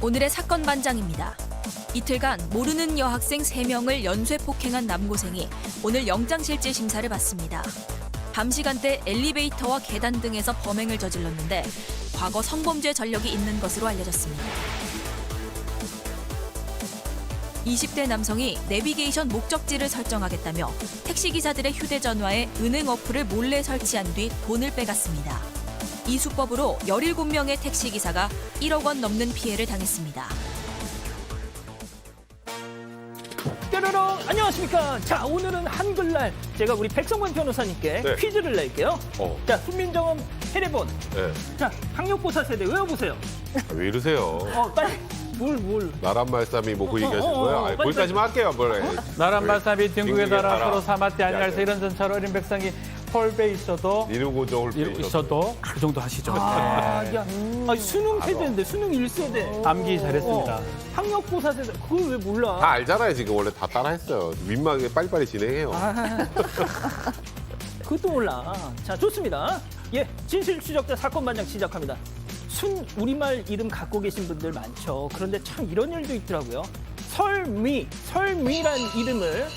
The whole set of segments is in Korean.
오늘의 사건 반장입니다. 이틀간 모르는 여학생 3명을 연쇄 폭행한 남고생이 오늘 영장실질 심사를 받습니다. 밤 시간대 엘리베이터와 계단 등에서 범행을 저질렀는데 과거 성범죄 전력이 있는 것으로 알려졌습니다. 20대 남성이 내비게이션 목적지를 설정하겠다며 택시기사들의 휴대전화에 은행 어플을 몰래 설치한 뒤 돈을 빼갔습니다. 이 수법으로 17명의 택시기사가 1억 원 넘는 피해를 당했습니다. 뾰로롱 안녕하십니까. 자, 오늘은 한글날 제가 우리 백성원 변호사님께 네. 퀴즈를 낼게요. 자, 훈민정음 해례본. 네. 자, 학력고사 세대 외워보세요. 왜 이러세요? 빨리. 뭘. 나란 말씀이 뭐 그 얘기하신 거예요? 아니, 빨리, 거기까지만 할게요. 뭘. 나란 말씀이 등국에 따라 따라. 서로 사마띠 아니랄서 야, 이런 전차로 어린 백성이 홀배 있어도 이루고저울 있어도 그 정도 하시죠. 야, 네. 수능 세대인데, 수능 1세대. 암기 잘했습니다. 학력고사 세대, 그걸 왜 몰라? 다 알잖아요. 지금 원래 다 따라했어요. 민망하게 빨리빨리 진행해요. 그것도 몰라. 자, 좋습니다. 예, 진실 추적자 사건 반장 시작합니다. 순 우리말 이름 갖고 계신 분들 많죠. 그런데 참 이런 일도 있더라고요. 설미란 이름을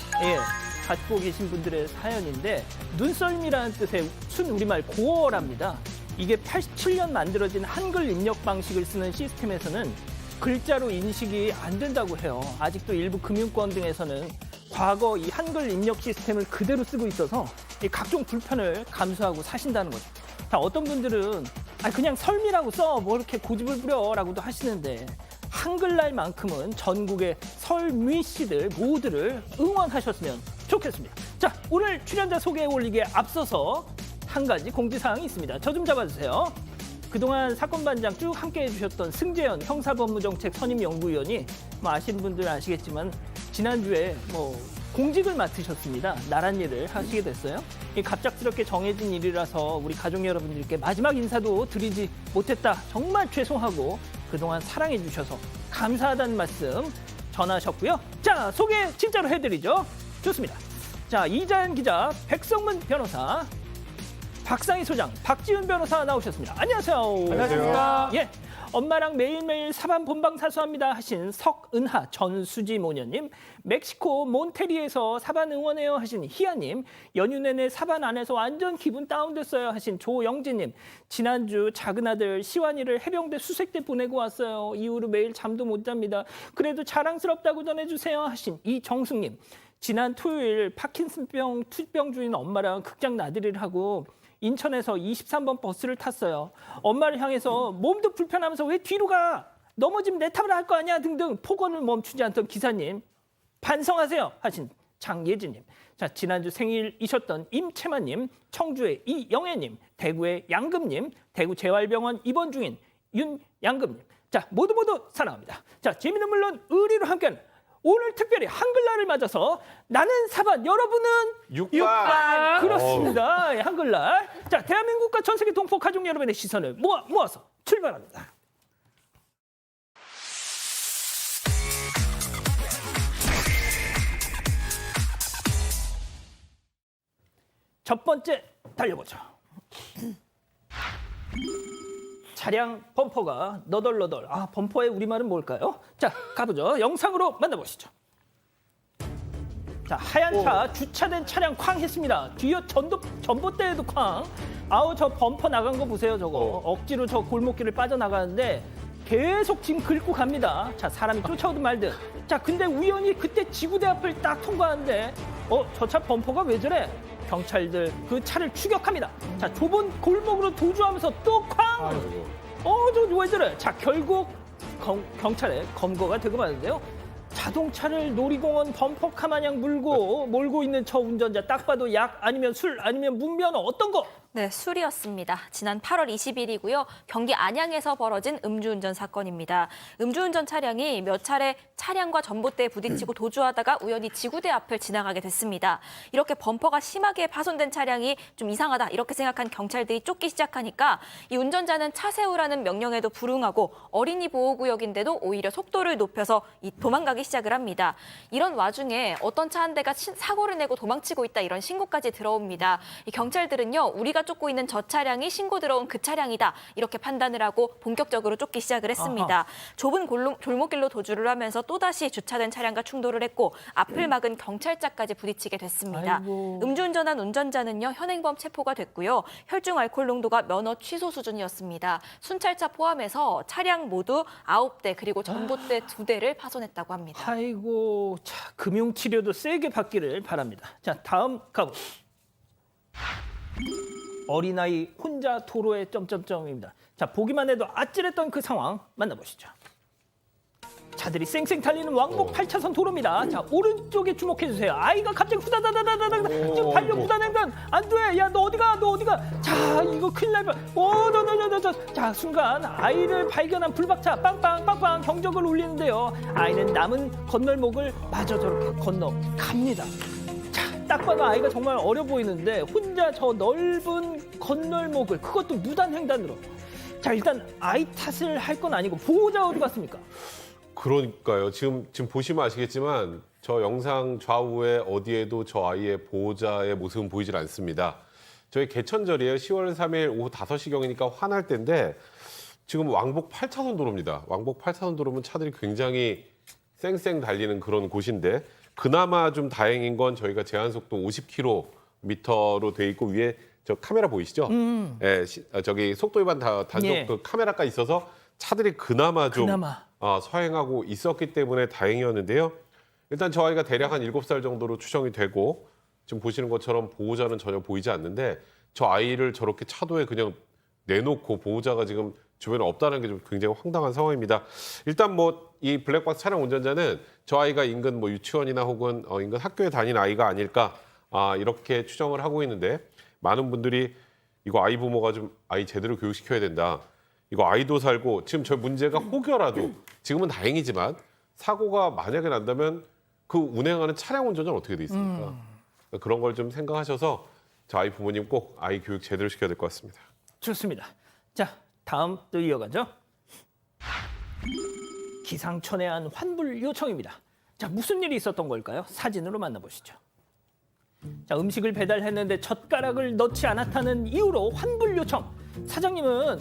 갖고 계신 분들의 사연인데 눈썰미라는 뜻의 순 우리말 고어랍니다. 이게 87년 만들어진 한글 입력 방식을 쓰는 시스템에서는 글자로 인식이 안 된다고 해요. 아직도 일부 금융권 등에서는 과거 이 한글 입력 시스템을 그대로 쓰고 있어서 이 각종 불편을 감수하고 사신다는 거죠. 자, 어떤 분들은 그냥 설미라고 써, 뭐 이렇게 고집을 부려라고도 하시는데 한글날만큼은 전국의 설미 씨들 모두를 응원하셨으면 좋겠습니다. 자, 오늘 출연자 소개에 올리기에 앞서서 한 가지 공지사항이 있습니다. 저 좀 잡아주세요. 그동안 사건반장 쭉 함께해 주셨던 승재현 형사법무정책 선임연구위원이 아시는 분들은 아시겠지만 지난주에 공직을 맡으셨습니다. 나란 일을 하시게 됐어요. 이 갑작스럽게 정해진 일이라서 우리 가족 여러분들께 마지막 인사도 드리지 못했다. 정말 죄송하고 그동안 사랑해 주셔서 감사하다는 말씀 전하셨고요. 자, 소개 진짜로 해드리죠. 좋습니다. 자, 이자연 기자, 백성문 변호사, 박상희 소장, 박지훈 변호사 나오셨습니다. 안녕하세요. 안녕하십니까. 예, 엄마랑 매일매일 사반 본방 사수합니다 하신 석은하 전수지 모녀님, 멕시코 몬테리에서 사반 응원해요 하신 희아님, 연휴 내내 사반 안에서 완전 기분 다운됐어요 하신 조영진님, 지난주 작은 아들 시완이를 해병대 수색대 보내고 왔어요. 이후로 매일 잠도 못 잡니다. 그래도 자랑스럽다고 전해주세요 하신 이정숙님, 지난 토요일 파킨슨병 투병 중인 엄마랑 극장 나들이를 하고 인천에서 23번 버스를 탔어요. 엄마를 향해서 몸도 불편하면서 왜 뒤로 가? 넘어지면 내 탓을 할 거 아니야? 등등 폭언을 멈추지 않던 기사님, 반성하세요 하신 장예진님. 자, 지난주 생일이셨던 임채만님, 청주의 이영애님, 대구의 양금님, 대구 재활병원 입원 중인 윤양금님. 자, 모두 사랑합니다. 자, 재미는 물론 의리로 함께하는 오늘 특별히 한글날을 맞아서 나는 사반, 여러분은 육반. 그렇습니다. 예, 한글날. 자, 대한민국과 전 세계 동포 가족 여러분의 시선을 모아서 출발합니다. 첫 번째 달려보죠. 차량 범퍼가 너덜너덜. 범퍼의 우리말은 뭘까요? 자, 가보죠. 영상으로 만나보시죠. 자, 하얀 차 주차된 차량 쾅 했습니다. 뒤에 전봇대에도 쾅. 저 범퍼 나간 거 보세요. 저거 억지로 저 골목길을 빠져나가는데 계속 지금 긁고 갑니다. 자, 사람이 쫓아오든 말든. 자, 근데 우연히 그때 지구대 앞을 딱 통과하는데 저 차 범퍼가 왜 저래? 경찰들 그 차를 추격합니다. 자, 좁은 골목으로 도주하면서 또 쾅! 저 왜 저래? 자, 결국 경찰에 검거가 되고 마는데요. 자동차를 놀이공원 범퍼카 마냥 몰고 있는 저 운전자, 딱 봐도 약 아니면 술 아니면 문면허 어떤 거? 네, 술이었습니다. 지난 8월 20일이고요. 경기 안양에서 벌어진 음주운전 사건입니다. 음주운전 차량이 몇 차례 차량과 전봇대에 부딪히고 도주하다가 우연히 지구대 앞을 지나가게 됐습니다. 이렇게 범퍼가 심하게 파손된 차량이 좀 이상하다 이렇게 생각한 경찰들이 쫓기 시작하니까 이 운전자는 차 세우라는 명령에도 불응하고 어린이 보호구역인데도 오히려 속도를 높여서 도망가기 시작을 합니다. 이런 와중에 어떤 차 한 대가 사고를 내고 도망치고 있다 이런 신고까지 들어옵니다. 이 경찰들은요, 우리가 쫓고 있는 저 차량이 신고 들어온 그 차량이다. 이렇게 판단을 하고 본격적으로 쫓기 시작을 했습니다. 좁은 골목길로 도주를 하면서 또다시 주차된 차량과 충돌을 했고 앞을 막은 경찰차까지 부딪히게 됐습니다. 아이고. 음주운전한 운전자는요 현행범 체포가 됐고요. 혈중 알코올 농도가 면허 취소 수준이었습니다. 순찰차 포함해서 차량 모두 9대 그리고 전봇대 2대를 파손했다고 합니다. 아이고, 자, 금융치료도 세게 받기를 바랍니다. 자, 다음 가보시죠. 어린아이 혼자 도로에 점점점입니다. 자, 보기만 해도 아찔했던 그 상황 만나보시죠. 차들이 쌩쌩 달리는 왕복 8차선 도로입니다. 자, 오른쪽에 주목해 주세요. 아이가 갑자기 후다다다다다다 지금 달려 후다다다다 안 돼. 야, 너 어디가? 너 어디가? 자, 이거 큰일 날 뻔. 자, 순간 아이를 발견한 불박차 빵빵빵빵 경적을 울리는데요. 아이는 남은 건널목을 마저 저렇게 건너갑니다. 자, 딱 봐도 아이가 정말 어려 보이는데 혼자 저 넓은 건널목을 그것도 무단횡단으로. 자, 일단 아이 탓을 할 건 아니고 보호자 어디 갔습니까? 그러니까요. 지금 보시면 아시겠지만 저 영상 좌우에 어디에도 저 아이의 보호자의 모습은 보이질 않습니다. 저희 개천절이에요. 10월 3일 오후 5시경이니까 환할 때인데 지금 왕복 8차선 도로입니다. 왕복 8차선 도로면 차들이 굉장히 쌩쌩 달리는 그런 곳인데 그나마 좀 다행인 건 저희가 제한속도 50km로 돼 있고 위에 저 카메라 보이시죠? 예, 저기 속도 위반 단속 예. 그 카메라가 있어서 차들이 그나마 좀 그나마. 서행하고 있었기 때문에 다행이었는데요. 일단 저 아이가 대략 한 7살 정도로 추정이 되고 지금 보시는 것처럼 보호자는 전혀 보이지 않는데 저 아이를 저렇게 차도에 그냥 내놓고 보호자가 지금 주변에 없다는 게 좀 굉장히 황당한 상황입니다. 일단 뭐 이 블랙박스 차량 운전자는 저 아이가 인근 뭐 유치원이나 혹은 인근 학교에 다닌 아이가 아닐까 이렇게 추정을 하고 있는데 많은 분들이 이거 아이 부모가 좀 아이 제대로 교육시켜야 된다. 이거 아이도 살고 지금 저 문제가 혹여라도 지금은 다행이지만 사고가 만약에 난다면 그 운행하는 차량 운전자는 어떻게 돼 있습니까? 그런 걸 좀 생각하셔서 저 아이 부모님 꼭 아이 교육 제대로 시켜야 될 것 같습니다. 좋습니다. 자, 다음 또 이어가죠. 기상천외한 환불 요청입니다. 자, 무슨 일이 있었던 걸까요? 사진으로 만나보시죠. 자, 음식을 배달했는데 젓가락을 넣지 않았다는 이유로 환불 요청. 사장님은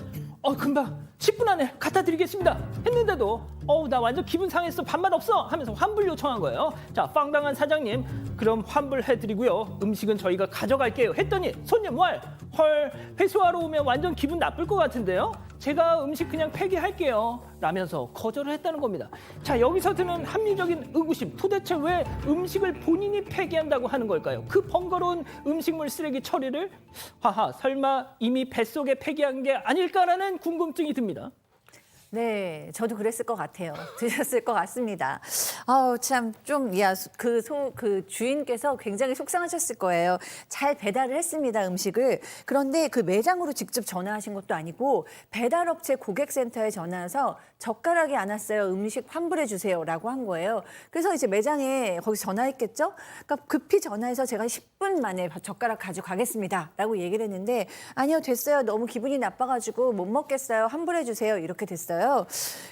금방 10분 안에 갖다 드리겠습니다 했는데도 나 완전 기분 상했어, 밥맛 없어 하면서 환불 요청한 거예요. 자, 황당한 사장님, 그럼 환불해드리고요, 음식은 저희가 가져갈게요 했더니 손님 헐 회수하러 오면 완전 기분 나쁠 것 같은데요, 제가 음식 그냥 폐기할게요 라면서 거절을 했다는 겁니다. 자, 여기서 드는 합리적인 의구심, 도대체 왜 음식을 본인이 폐기한다고 하는 걸까요? 그 번거로운 음식물 쓰레기 처리를 설마 이미 뱃속에 폐기한 게 아닐까라는 궁금증이 듭니다. 네, 저도 그랬을 것 같아요. 드셨을 것 같습니다. 참 좀 그 주인께서 굉장히 속상하셨을 거예요. 잘 배달을 했습니다, 음식을. 그런데 그 매장으로 직접 전화하신 것도 아니고 배달업체 고객센터에 전화해서 젓가락이 안 왔어요, 음식 환불해 주세요라고 한 거예요. 그래서 이제 매장에 거기 전화했겠죠. 그러니까 급히 전화해서 제가 10분 만에 젓가락 가져가겠습니다라고 얘기를 했는데 아니요, 됐어요. 너무 기분이 나빠가지고 못 먹겠어요. 환불해 주세요. 이렇게 됐어요.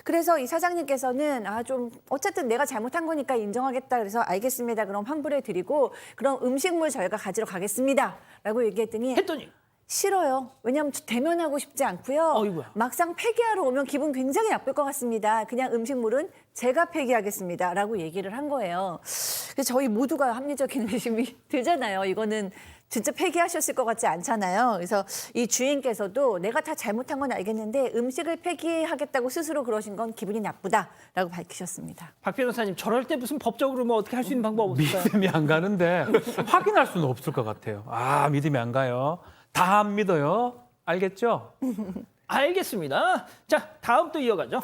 그래서 이 사장님께서는 좀 어쨌든 내가 잘못한 거니까 인정하겠다. 그래서 알겠습니다. 그럼 환불해 드리고 그럼 음식물 저희가 가지러 가겠습니다라고 얘기했더니 싫어요. 왜냐하면 대면하고 싶지 않고요. 어이구야. 막상 폐기하러 오면 기분 굉장히 나쁠 것 같습니다. 그냥 음식물은 제가 폐기하겠습니다라고 얘기를 한 거예요. 그래서 저희 모두가 합리적인 의심이 들잖아요. 이거는 진짜 폐기하셨을 것 같지 않잖아요. 그래서 이 주인께서도 내가 다 잘못한 건 알겠는데 음식을 폐기하겠다고 스스로 그러신 건 기분이 나쁘다라고 밝히셨습니다. 박 변호사님, 저럴 때 무슨 법적으로 뭐 어떻게 할 수 있는 방법 없을까요? 믿음이 안 가는데 확인할 수는 없을 것 같아요. 믿음이 안 가요. 다 안 믿어요. 알겠죠? 알겠습니다. 자, 다음 또 이어가죠.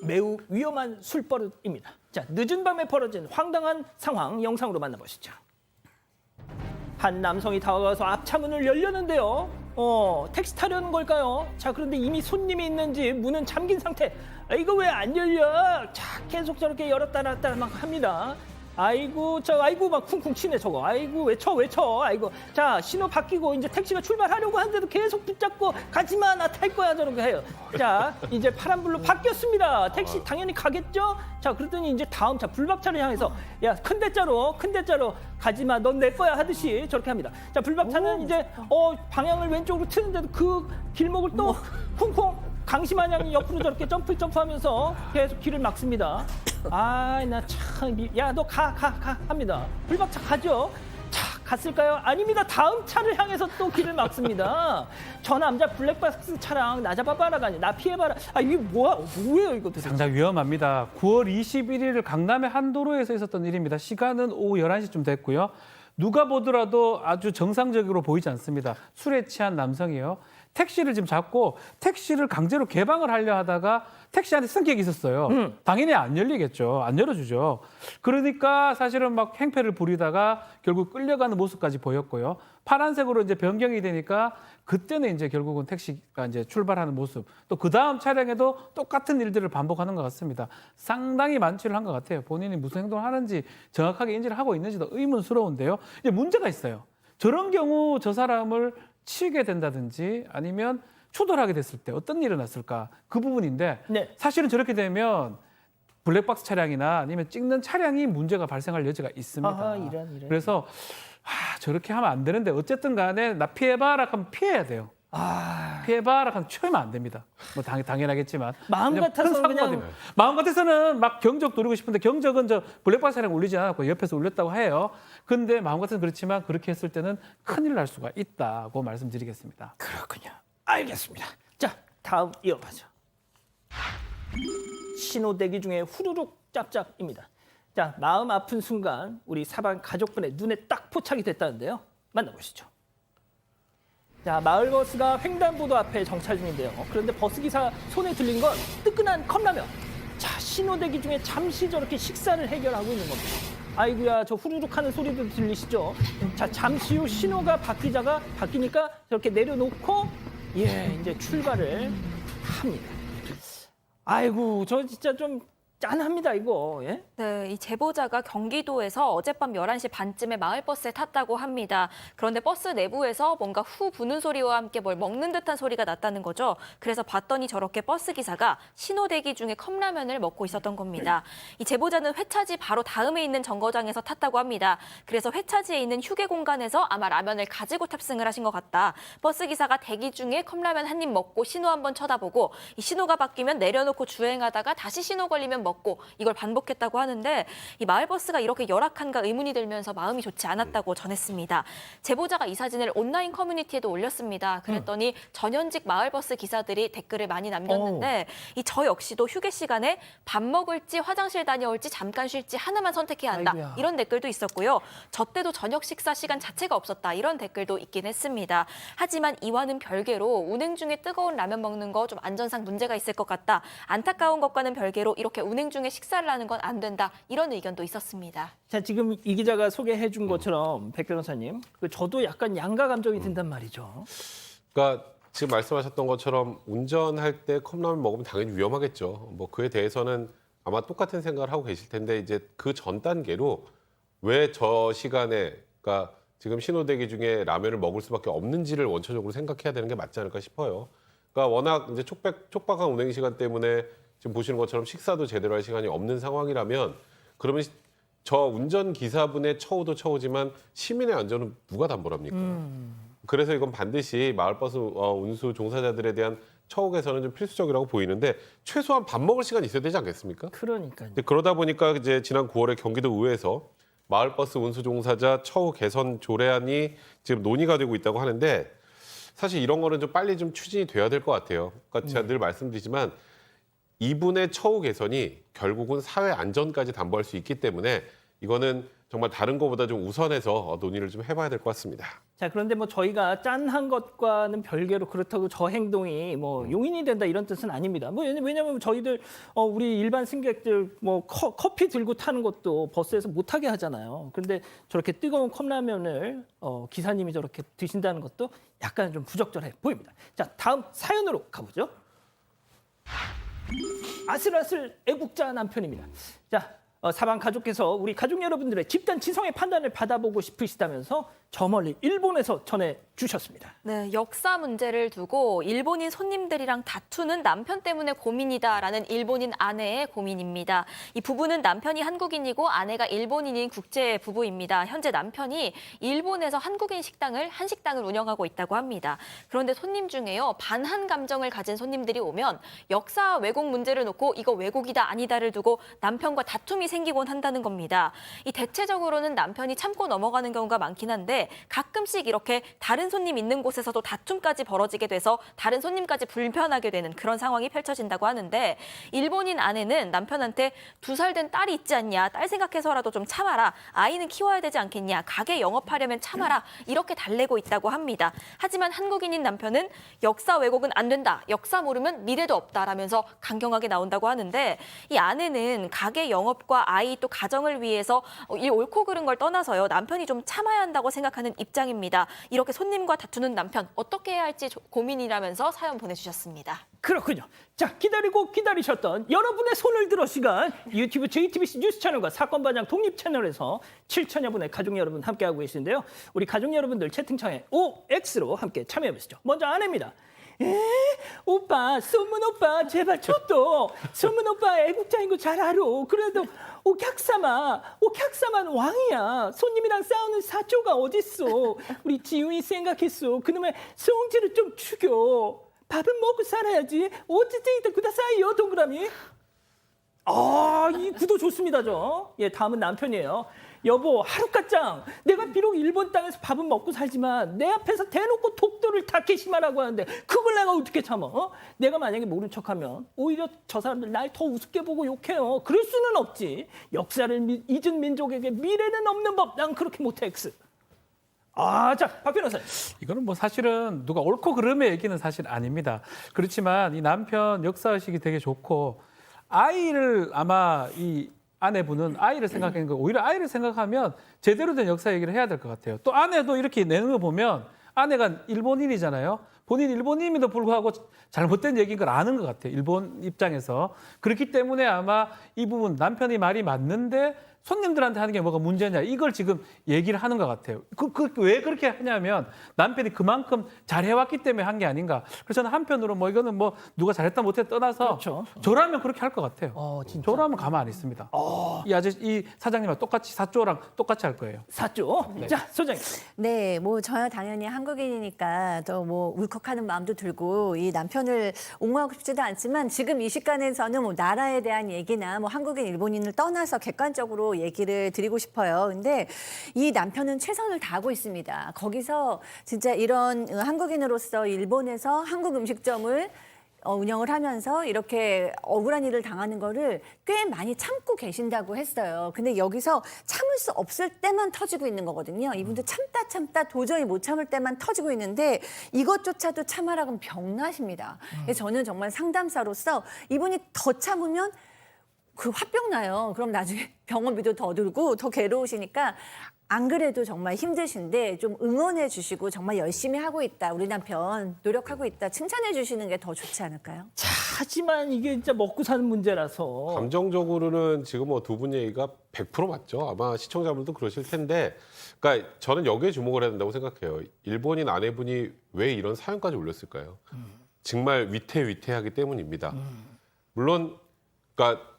매우 위험한 술버릇입니다. 자, 늦은 밤에 벌어진 황당한 상황 영상으로 만나보시죠. 한 남성이 다가가서 앞차문을 열려는데요. 택시 타려는 걸까요? 자, 그런데 이미 손님이 있는지 문은 잠긴 상태. 이거 왜 안 열려? 자, 계속 저렇게 열었다 놨다 막 합니다. 아이고 막 쿵쿵 치네 저거. 아이고 왜 쳐. 아이고 자 신호 바뀌고 이제 택시가 출발하려고 하는데도 계속 붙잡고 가지마 나 탈 거야 저런 거 해요. 자 이제 파란불로 바뀌었습니다. 택시 당연히 가겠죠. 자 그랬더니 이제 다음 차 불박차를 향해서 야 큰 대자로 가지마 넌 내 거야 하듯이 저렇게 합니다. 자 불박차는 이제 방향을 왼쪽으로 트는데도 그 길목을 또 쿵쿵 강시마냥 옆으로 저렇게 점프하면서 계속 길을 막습니다. 나 참, 야, 너 가 합니다. 불박차 가죠. 자, 갔을까요? 아닙니다. 다음 차를 향해서 또 길을 막습니다. 저 남자 블랙박스 차랑 나 잡아봐라 가니 나 피해봐라. 이게 뭐예요 이거 도대체? 상당히 위험합니다. 9월 21일 강남의 한 도로에서 있었던 일입니다. 시간은 오후 11시쯤 됐고요. 누가 보더라도 아주 정상적으로 보이지 않습니다. 술에 취한 남성이요. 택시를 지금 잡고 택시를 강제로 개방을 하려 하다가 택시 안에 승객이 있었어요. 당연히 안 열리겠죠. 안 열어주죠. 그러니까 사실은 막 행패를 부리다가 결국 끌려가는 모습까지 보였고요. 파란색으로 이제 변경이 되니까 그때는 이제 결국은 택시가 이제 출발하는 모습. 또 그 다음 차량에도 똑같은 일들을 반복하는 것 같습니다. 상당히 만취를 한 것 같아요. 본인이 무슨 행동을 하는지 정확하게 인지를 하고 있는지도 의문스러운데요. 이제 문제가 있어요. 저런 경우 저 사람을 치게 된다든지 아니면 추돌하게 됐을 때 어떤 일이 났을까 그 부분인데 네. 사실은 저렇게 되면 블랙박스 차량이나 아니면 찍는 차량이 문제가 발생할 여지가 있습니다. 이런. 그래서 저렇게 하면 안 되는데 어쨌든 간에 나 피해봐라 하면 피해야 돼요. 피해봐라 하면 치우면 안 됩니다. 뭐 당연하겠지만 마음 같아서는 그냥 마음 같아서는 막 경적 노리고 싶은데 경적은 저 블랙박스 차량 울리지 않았고 옆에서 울렸다고 해요. 근데 마음 같아서는 그렇지만 그렇게 했을 때는 큰일 날 수가 있다고 말씀드리겠습니다. 그렇군요. 알겠습니다. 자, 다음 이어가죠. 신호 대기 중에 후루룩 짭짭입니다. 자, 마음 아픈 순간 우리 사방 가족분의 눈에 딱 포착이 됐다는데요. 만나보시죠. 자, 마을버스가 횡단보도 앞에 정차 중인데요. 그런데 버스기사 손에 들린 건 뜨끈한 컵라면. 자, 신호 대기 중에 잠시 저렇게 식사를 해결하고 있는 겁니다. 아이고야, 저 후루룩 하는 소리도 들리시죠? 자, 잠시 후 신호가 바뀌니까 저렇게 내려놓고 이제 출발을 합니다. 아이고, 저 진짜 좀 짠합니다, 이거. 예? 네, 이 제보자가 경기도에서 어젯밤 11시 반쯤에 마을버스에 탔다고 합니다. 그런데 버스 내부에서 뭔가 후 부는 소리와 함께 뭘 먹는 듯한 소리가 났다는 거죠. 그래서 봤더니 저렇게 버스 기사가 신호 대기 중에 컵라면을 먹고 있었던 겁니다. 이 제보자는 회차지 바로 다음에 있는 정거장에서 탔다고 합니다. 그래서 회차지에 있는 휴게 공간에서 아마 라면을 가지고 탑승을 하신 것 같다. 버스 기사가 대기 중에 컵라면 한 입 먹고 신호 한번 쳐다보고 이 신호가 바뀌면 내려놓고 주행하다가 다시 신호 걸리면 먹고 이걸 반복했다고 하는데 이 마을버스가 이렇게 열악한가 의문이 들면서 마음이 좋지 않았다고 전했습니다. 제보자가 이 사진을 온라인 커뮤니티에도 올렸습니다. 그랬더니 전현직 마을버스 기사들이 댓글을 많이 남겼는데 이 저 역시도 휴게 시간에 밥 먹을지 화장실 다녀올지 잠깐 쉴지 하나만 선택해야 한다. 아이고야. 이런 댓글도 있었고요. 저 때도 저녁 식사 시간 자체가 없었다. 이런 댓글도 있긴 했습니다. 하지만 이와는 별개로 운행 중에 뜨거운 라면 먹는 거 좀 안전상 문제가 있을 것 같다. 안타까운 것과는 별개로 이렇게 운행 중에 식사를 하는 건 안 된다. 이런 의견도 있었습니다. 자, 지금 이 기자가 소개해 준 것처럼 백 변호사님, 저도 약간 양가 감정이 든단 말이죠. 그러니까 지금 말씀하셨던 것처럼 운전할 때 컵라면 먹으면 당연히 위험하겠죠. 뭐 그에 대해서는 아마 똑같은 생각을 하고 계실 텐데 이제 그 전 단계로 왜 저 시간에 그러니까 지금 신호대기 중에 라면을 먹을 수밖에 없는지를 원초적으로 생각해야 되는 게 맞지 않을까 싶어요. 그러니까 워낙 이제 촉박한 운행 시간 때문에 지금 보시는 것처럼 식사도 제대로 할 시간이 없는 상황이라면 그러면 저 운전 기사분의 처우도 처우지만 시민의 안전은 누가 담보를 합니까? 그래서 이건 반드시 마을버스 운수 종사자들에 대한 처우 개선은 좀 필수적이라고 보이는데 최소한 밥 먹을 시간이 있어야 되지 않겠습니까? 그러니까요. 근데 그러다 보니까 이제 지난 9월에 경기도 의회에서 마을버스 운수 종사자 처우 개선 조례안이 지금 논의가 되고 있다고 하는데 사실 이런 거는 좀 빨리 좀 추진이 돼야 될 것 같아요. 그러니까 제가 늘 말씀드리지만 이분의 처우 개선이 결국은 사회 안전까지 담보할 수 있기 때문에 이거는 정말 다른 것보다 좀 우선해서 논의를 좀 해봐야 될 것 같습니다. 자, 그런데 뭐 저희가 짠한 것과는 별개로 그렇다고 저 행동이 뭐 용인이 된다 이런 뜻은 아닙니다. 뭐 왜냐면 저희들 우리 일반 승객들 뭐 커피 들고 타는 것도 버스에서 못 타게 하잖아요. 그런데 저렇게 뜨거운 컵라면을 기사님이 저렇게 드신다는 것도 약간 좀 부적절해 보입니다. 자, 다음 사연으로 가보죠. 아슬아슬 애국자 남편입니다. 자, 사방 가족께서 우리 가족 여러분들의 집단 지성의 판단을 받아보고 싶으시다면서 저 멀리 일본에서 전해주셨습니다. 네, 역사 문제를 두고 일본인 손님들이랑 다투는 남편 때문에 고민이다라는 일본인 아내의 고민입니다. 이 부부는 남편이 한국인이고 아내가 일본인인 국제 부부입니다. 현재 남편이 일본에서 한국인 한식당을 운영하고 있다고 합니다. 그런데 손님 중에요, 반한 감정을 가진 손님들이 오면 역사 왜곡 문제를 놓고 이거 왜곡이다 아니다를 두고 남편과 다툼이 생기곤 한다는 겁니다. 이 대체적으로는 남편이 참고 넘어가는 경우가 많긴 한데 가끔씩 이렇게 다른 손님 있는 곳에서도 다툼까지 벌어지게 돼서 다른 손님까지 불편하게 되는 그런 상황이 펼쳐진다고 하는데 일본인 아내는 남편한테 2살 된 딸이 있지 않냐, 딸 생각해서라도 좀 참아라, 아이는 키워야 되지 않겠냐, 가게 영업하려면 참아라 이렇게 달래고 있다고 합니다. 하지만 한국인인 남편은 역사 왜곡은 안 된다, 역사 모르면 미래도 없다라면서 강경하게 나온다고 하는데 이 아내는 가게 영업과 아이 또 가정을 위해서 이 옳고 그른 걸 떠나서요, 남편이 좀 참아야 한다고 생각하는 입장입니다. 이렇게 손님과 다투는 남편 어떻게 해야 할지 고민이라면서 사연 보내주셨습니다. 그렇군요. 자, 기다리고 기다리셨던 여러분의 손을 들어 시간, 유튜브 JTBC 뉴스 채널과 사건 반장 독립 채널에서 7천여 분의 가족 여러분 함께하고 계신데요. 우리 가족 여러분들 채팅창에 OX로 함께 참여해 보시죠. 먼저 아내입니다. 오빠, 소문 오빠 제발 쳤도. 소문 오빠 애국자인 거 잘 알아. 그래도 오客様는 왕이야. 손님이랑 싸우는 사초가 어딨어. 우리 지훈이 생각했어. 그놈의 성질을 좀 죽여. 밥은 먹고 살아야지. 어찌든 구다사이요 동그라미. 이 구도 좋습니다, 예, 다음은 남편이에요. 여보, 하루까짱. 내가 비록 일본 땅에서 밥은 먹고 살지만 내 앞에서 대놓고 독도를 타케시마라고 하는데 그걸 내가 어떻게 참아? 내가 만약에 모른 척하면 오히려 저 사람들 날 더 우습게 보고 욕해요. 그럴 수는 없지. 역사를 잊은 민족에게 미래는 없는 법. 난 그렇게 못해, X. 자, 박 변호사님. 이거는 뭐 사실은 누가 옳고 그름의 얘기는 사실 아닙니다. 그렇지만 이 남편 역사의식이 되게 좋고 아이를 아마 이 아내분은 아이를 생각하는 거 오히려 아이를 생각하면 제대로 된 역사 얘기를 해야 될 것 같아요. 또 아내도 이렇게 내는 거 보면 아내가 일본인이잖아요. 본인 일본인임에도 불구하고 잘못된 얘기인 걸 아는 것 같아요. 일본 입장에서. 그렇기 때문에 아마 이 부분 남편이 말이 맞는데 손님들한테 하는 게 뭐가 문제냐 이걸 지금 얘기를 하는 것 같아요. 왜 그렇게 하냐면 남편이 그만큼 잘해왔기 때문에 한 게 아닌가. 그래서 저는 한편으로 뭐 이거는 뭐 누가 잘했다 못했다 떠나서 그렇죠. 저라면 그렇게 할 것 같아요. 진짜. 저라면 가만 안 있습니다. 이 사장님과 똑같이 사조랑 똑같이 할 거예요. 사죠. 자, 소장님. 네, 뭐 저야 당연히 한국인이니까 더 뭐 울컥하는 마음도 들고 이 남편을 옹호하고 싶지도 않지만 지금 이 시간에서는 뭐 나라에 대한 얘기나 뭐 한국인, 일본인을 떠나서 객관적으로 얘기를 드리고 싶어요. 근데 이 남편은 최선을 다하고 있습니다. 거기서 진짜 이런 한국인으로서 일본에서 한국 음식점을 운영을 하면서 이렇게 억울한 일을 당하는 거를 꽤 많이 참고 계신다고 했어요. 근데 여기서 참을 수 없을 때만 터지고 있는 거거든요. 이분도 참다 도저히 못 참을 때만 터지고 있는데 이것조차도 참아라 그러면 병나십니다. 그래서 저는 정말 상담사로서 이분이 더 참으면 그 화병 나요. 그럼 나중에 병원비도 더 들고 더 괴로우시니까 안 그래도 정말 힘드신데 좀 응원해 주시고 정말 열심히 하고 있다. 우리 남편 노력하고 있다. 칭찬해 주시는 게 더 좋지 않을까요? 자, 하지만 이게 진짜 먹고 사는 문제라서. 감정적으로는 지금 뭐 두 분 얘기가 100% 맞죠. 아마 시청자분도 그러실 텐데, 그러니까 저는 여기에 주목을 해야 된다고 생각해요. 일본인 아내분이 왜 이런 사연까지 올렸을까요? 정말 위태위태하기 때문입니다. 물론, 그러니까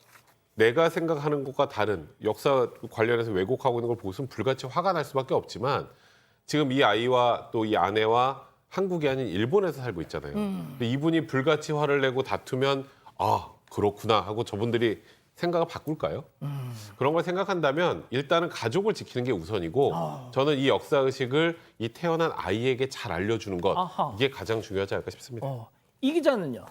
내가 생각하는 것과 다른 역사 관련해서 왜곡하고 있는 걸 보고서는 불같이 화가 날 수밖에 없지만 지금 이 아이와 또 이 아내와 한국이 아닌 일본에서 살고 있잖아요. 근데 이분이 불같이 화를 내고 다투면 그렇구나 하고 저분들이 생각을 바꿀까요? 그런 걸 생각한다면 일단은 가족을 지키는 게 우선이고 저는 이 역사의식을 이 태어난 아이에게 잘 알려주는 것 이게 가장 중요하지 않을까 싶습니다. 이 기자는요?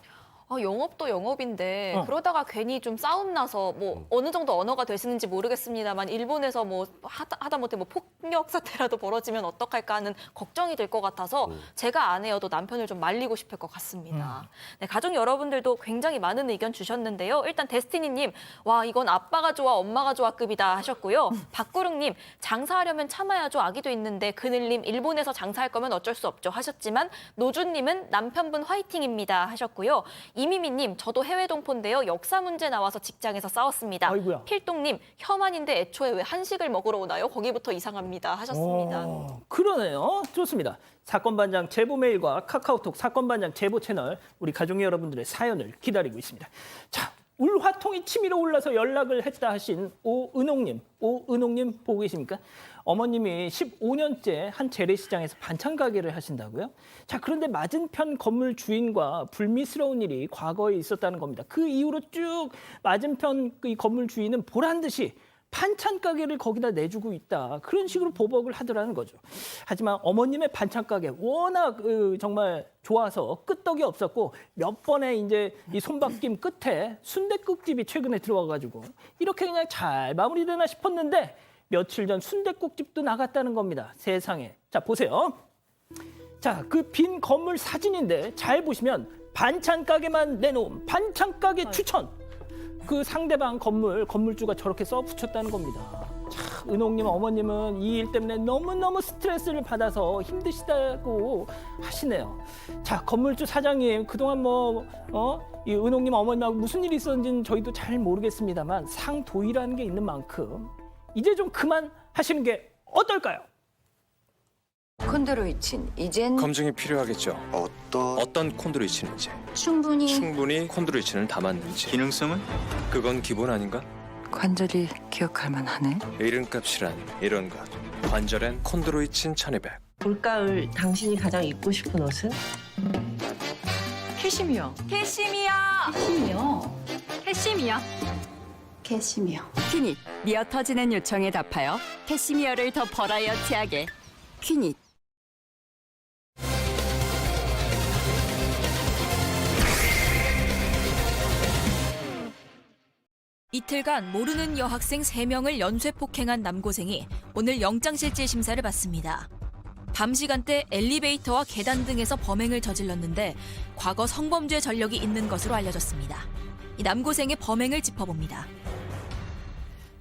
영업도 영업인데 그러다가 괜히 좀 싸움 나서 뭐 어느 정도 언어가 되시는지 모르겠습니다만 일본에서 뭐 하다못해 뭐 폭력 사태라도 벌어지면 어떡할까 하는 걱정이 될 것 같아서 제가 아내여도 남편을 좀 말리고 싶을 것 같습니다. 네, 가족 여러분들도 굉장히 많은 의견 주셨는데요. 일단 데스티니님, 와 이건 아빠가 좋아 엄마가 좋아급이다 하셨고요. 박구릉님, 장사하려면 참아야죠. 아기도 있는데 그늘님, 일본에서 장사할 거면 어쩔 수 없죠 하셨지만 노준님은 남편분 화이팅입니다 하셨고요. 이미미님, 저도 해외 동포인데요. 역사 문제 나와서 직장에서 싸웠습니다. 아이고야. 필동님, 혐한인데 애초에 왜 한식을 먹으러 오나요? 거기부터 이상합니다. 하셨습니다. 그러네요. 좋습니다. 사건반장 제보 메일과 카카오톡 사건반장 제보 채널 우리 가족 여러분들의 사연을 기다리고 있습니다. 자, 울화통이 치밀어 올라서 연락을 했다 하신 오은옥님 보고 계십니까? 어머님이 15년째 한 재래시장에서 반찬 가게를 하신다고요? 자, 그런데 맞은편 건물 주인과 불미스러운 일이 과거에 있었다는 겁니다. 그 이후로 쭉 맞은편 이 건물 주인은 보란 듯이 반찬 가게를 거기다 내주고 있다. 그런 식으로 보복을 하더라는 거죠. 하지만 어머님의 반찬 가게 워낙 정말 좋아서 끄떡이 없었고 몇 번의 이제 이 손바뀜 끝에 순댓국집이 최근에 들어와가지고 이렇게 그냥 잘 마무리되나 싶었는데 며칠 전 순댓국집도 나갔다는 겁니다. 세상에. 자, 보세요. 자, 그 빈 건물 사진인데 잘 보시면 반찬 가게만 내놓은 반찬 가게 추천. 그 상대방 건물주가 저렇게 써 붙였다는 겁니다. 참, 은옥님 어머님은 이 일 때문에 너무너무 스트레스를 받아서 힘드시다고 하시네요. 자, 건물주 사장님 그동안 이 은옥님 어머님하고 무슨 일이 있었는지는 저희도 잘 모르겠습니다만 상도의라는 게 있는 만큼 이제 좀 그만 하시는 게 어떨까요? 콘드로이친 이젠 검증이 필요하겠죠. 어떤 콘드로이친인지, 충분히 콘드로이친을 담았는지. 기능성은? 그건 기본 아닌가? 관절이 기억할 만하네. 이름값이란 이런 것. 관절엔 콘드로이친 1200. 올가을 당신이 가장 입고 싶은 옷은? 캐시미어. 캐시미어. 퀴닛, 미어 터지는 요청에 답하여 캐시미어를 더 버라이어티하게. 퀴닛. 이틀간 모르는 여학생 3명을 연쇄 폭행한 남고생이 오늘 영장실질 심사를 받습니다. 밤 시간대 엘리베이터와 계단 등에서 범행을 저질렀는데 과거 성범죄 전력이 있는 것으로 알려졌습니다. 이 남고생의 범행을 짚어봅니다.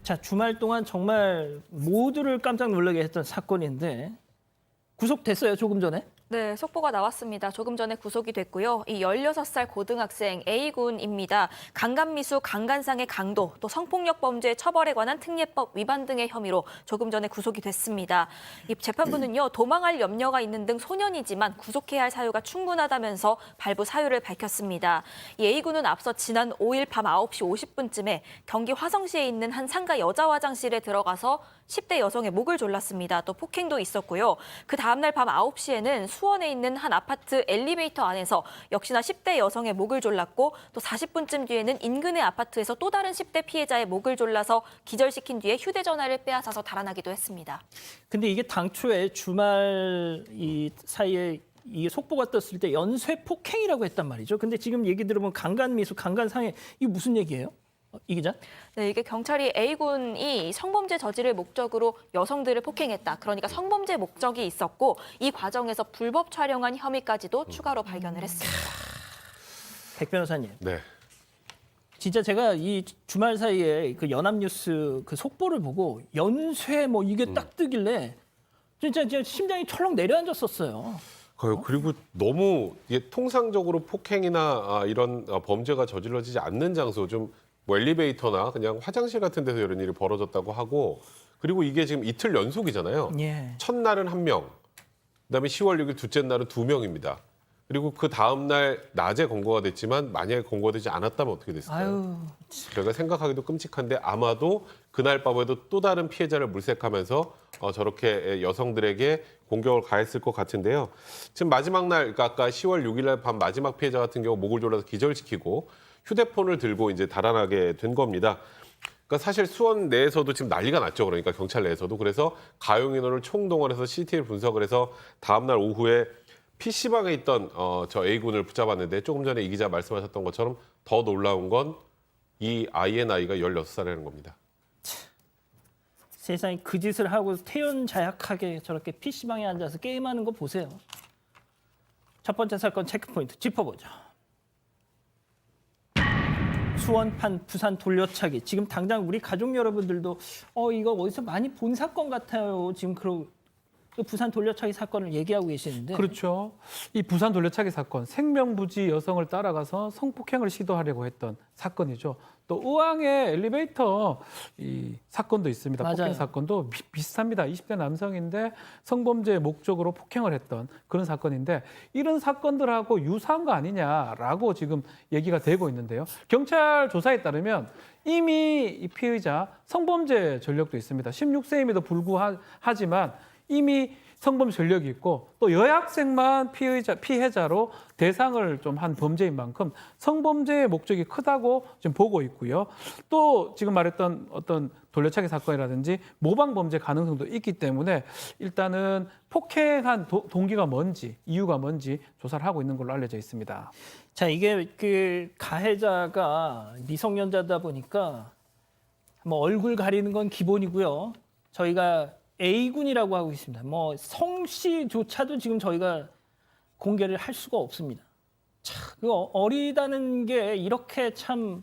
자, 주말 동안 정말 모두를 깜짝 놀라게 했던 사건인데 구속됐어요, 조금 전에? 네, 속보가 나왔습니다. 조금 전에 구속이 됐고요. 이 16살 고등학생 A군입니다. 강간미수, 강간상의 강도, 또 성폭력 범죄 처벌에 관한 특례법 위반 등의 혐의로 조금 전에 구속이 됐습니다. 이 재판부는요, 도망할 염려가 있는 등 소년이지만 구속해야 할 사유가 충분하다면서 발부 사유를 밝혔습니다. 이 A군은 앞서 지난 5일 밤 9시 50분쯤에 경기 화성시에 있는 한 상가 여자 화장실에 들어가서 10대 여성의 목을 졸랐습니다. 또 폭행도 있었고요. 그 다음날 밤 9시에는 수원에 있는 한 아파트 엘리베이터 안에서 역시나 10대 여성의 목을 졸랐고 또 40분쯤 뒤에는 인근의 아파트에서 또 다른 10대 피해자의 목을 졸라서 기절시킨 뒤에 휴대전화를 빼앗아서 달아나기도 했습니다. 근데 이게 당초에 주말 이 사이에 이 속보가 떴을 때 연쇄 폭행이라고 했단 말이죠. 근데 지금 얘기 들어보면 강간미수, 강간상해 이게 무슨 얘기예요? 이 기자? 네, 이게 경찰이 A군이 성범죄 저지를 목적으로 여성들을 폭행했다. 그러니까 성범죄 목적이 있었고 이 과정에서 불법 촬영한 혐의까지도 추가로 발견을 했습니다. 백 변호사님. 네. 진짜 제가 이 주말 사이에 그 연합뉴스 그 속보를 보고 연쇄 이게 딱 뜨길래 진짜 심장이 철렁 내려앉았었어요. 그리고 너무 이게 통상적으로 폭행이나 이런 범죄가 저질러지지 않는 장소 좀 엘리베이터나 그냥 화장실 같은 데서 이런 일이 벌어졌다고 하고 그리고 이게 지금 이틀 연속이잖아요. 예. 첫날은 1명, 그다음에 10월 6일 둘째 날은 2명입니다. 그리고 그 다음 날 낮에 검거가 됐지만 만약에 검거가 되지 않았다면 어떻게 됐을까요? 아유. 저희가 생각하기도 끔찍한데 아마도 그날 밤에도 또 다른 피해자를 물색하면서 저렇게 여성들에게 공격을 가했을 것 같은데요. 지금 마지막 날, 그러니까 아까 10월 6일 날 밤 마지막 피해자 같은 경우 목을 졸라서 기절시키고 휴대폰을 들고 이제 달아나게 된 겁니다. 그러니까 사실 수원 내에서도 지금 난리가 났죠. 그러니까 경찰 내에서도. 그래서 가용 인원을 총동원해서 CCTV 분석을 해서 다음 날 오후에 PC방에 있던 저 A군을 붙잡았는데 조금 전에 이 기자 말씀하셨던 것처럼 더 놀라운 건 이 아이의 나이가 16살이라는 겁니다. 세상에 그 짓을 하고 태연자약하게 저렇게 PC방에 앉아서 게임하는 거 보세요. 첫 번째 사건 체크포인트 짚어보죠. 수원판 부산 돌려차기. 지금 당장 우리 가족 여러분들도 이거 어디서 많이 본 사건 같아요. 지금 그 부산 돌려차기 사건을 얘기하고 계시는데 그렇죠. 이 부산 돌려차기 사건, 생명부지 여성을 따라가서 성폭행을 시도하려고 했던 사건이죠. 또 의왕의 엘리베이터 이 사건도 있습니다. 맞아요. 폭행 사건도 비슷합니다. 20대 남성인데 성범죄의 목적으로 폭행을 했던 그런 사건인데 이런 사건들하고 유사한 거 아니냐라고 지금 얘기가 되고 있는데요. 경찰 조사에 따르면 이미 이 피의자 성범죄 전력도 있습니다. 16세임에도 불구하지만 이미 성범죄 전력이 있고 또 여학생만 피해자로 대상을 좀 한 범죄인 만큼 성범죄의 목적이 크다고 지금 보고 있고요. 또 지금 말했던 어떤 돌려차기 사건이라든지 모방 범죄 가능성도 있기 때문에 일단은 폭행한 동기가 뭔지 이유가 뭔지 조사를 하고 있는 걸로 알려져 있습니다. 자, 이게 그 가해자가 미성년자다 보니까 뭐 얼굴 가리는 건 기본이고요. 저희가 A군이라고 하고 있습니다. 뭐 성씨조차도 지금 저희가 공개를 할 수가 없습니다. 참, 그 어리다는 게 이렇게 참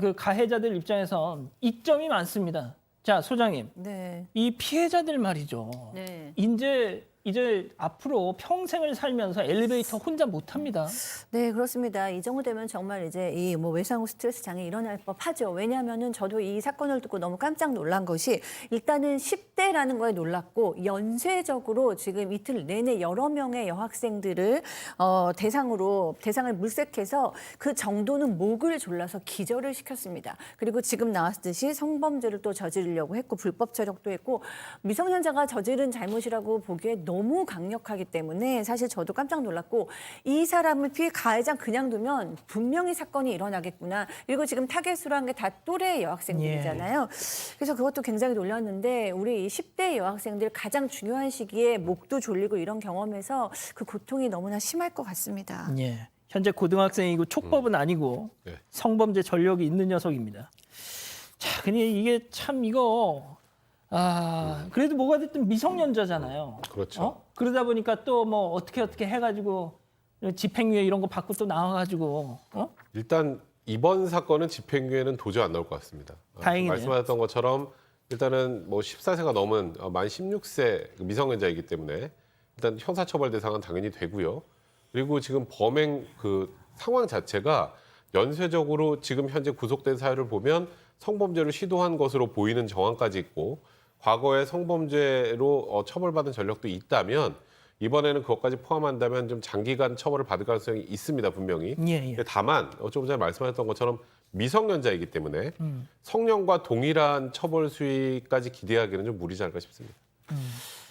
그 가해자들 입장에선 이점이 많습니다. 자, 소장님, 네. 이 피해자들 말이죠. 네. 이제 앞으로 평생을 살면서 엘리베이터 혼자 못 탑니다. 네, 그렇습니다. 이 정도 되면 정말 이제 이 뭐 외상후 스트레스 장애 일어날 법하죠. 왜냐하면은 저도 이 사건을 듣고 너무 깜짝 놀란 것이 일단은 10대라는 거에 놀랐고 연쇄적으로 지금 이틀 내내 여러 명의 여학생들을 대상을 물색해서 그 정도는 목을 졸라서 기절을 시켰습니다. 그리고 지금 나왔듯이 성범죄를 또 저지르려고 했고 불법 촬영도 했고 미성년자가 저지른 잘못이라고 보기에 너무 강력하기 때문에 사실 저도 깜짝 놀랐고 이 사람을 가해자 그냥 두면 분명히 사건이 일어나겠구나. 그리고 지금 타겟으로 한 게 다 또래 여학생들이잖아요. 그래서 그것도 굉장히 놀랐는데 우리 이 10대 여학생들 가장 중요한 시기에 목도 졸리고 이런 경험에서 그 고통이 너무나 심할 것 같습니다. 예. 현재 고등학생이고 촉법은 아니고 네. 성범죄 전력이 있는 녀석입니다. 자, 근데 이게 참 이거 그래도 뭐가 됐든 미성년자잖아요. 그렇죠. 그러다 보니까 또 뭐 어떻게 해가지고 집행유예 이런 거 받고 또 나와가지고 일단 이번 사건은 집행유예는 도저히 안 나올 것 같습니다. 다행이네요. 말씀하셨던 것처럼 일단은 뭐 14세가 넘은 만 16세 미성년자이기 때문에 일단 형사처벌 대상은 당연히 되고요. 그리고 지금 범행 그 상황 자체가 연쇄적으로 지금 현재 구속된 사유를 보면 성범죄를 시도한 것으로 보이는 정황까지 있고 과거에 성범죄로 처벌받은 전력도 있다면 이번에는 그것까지 포함한다면 좀 장기간 처벌을 받을 가능성이 있습니다, 분명히. 예. 다만 조금 전에 말씀하셨던 것처럼 미성년자이기 때문에 성년과 동일한 처벌 수위까지 기대하기는 좀 무리지 않을까 싶습니다.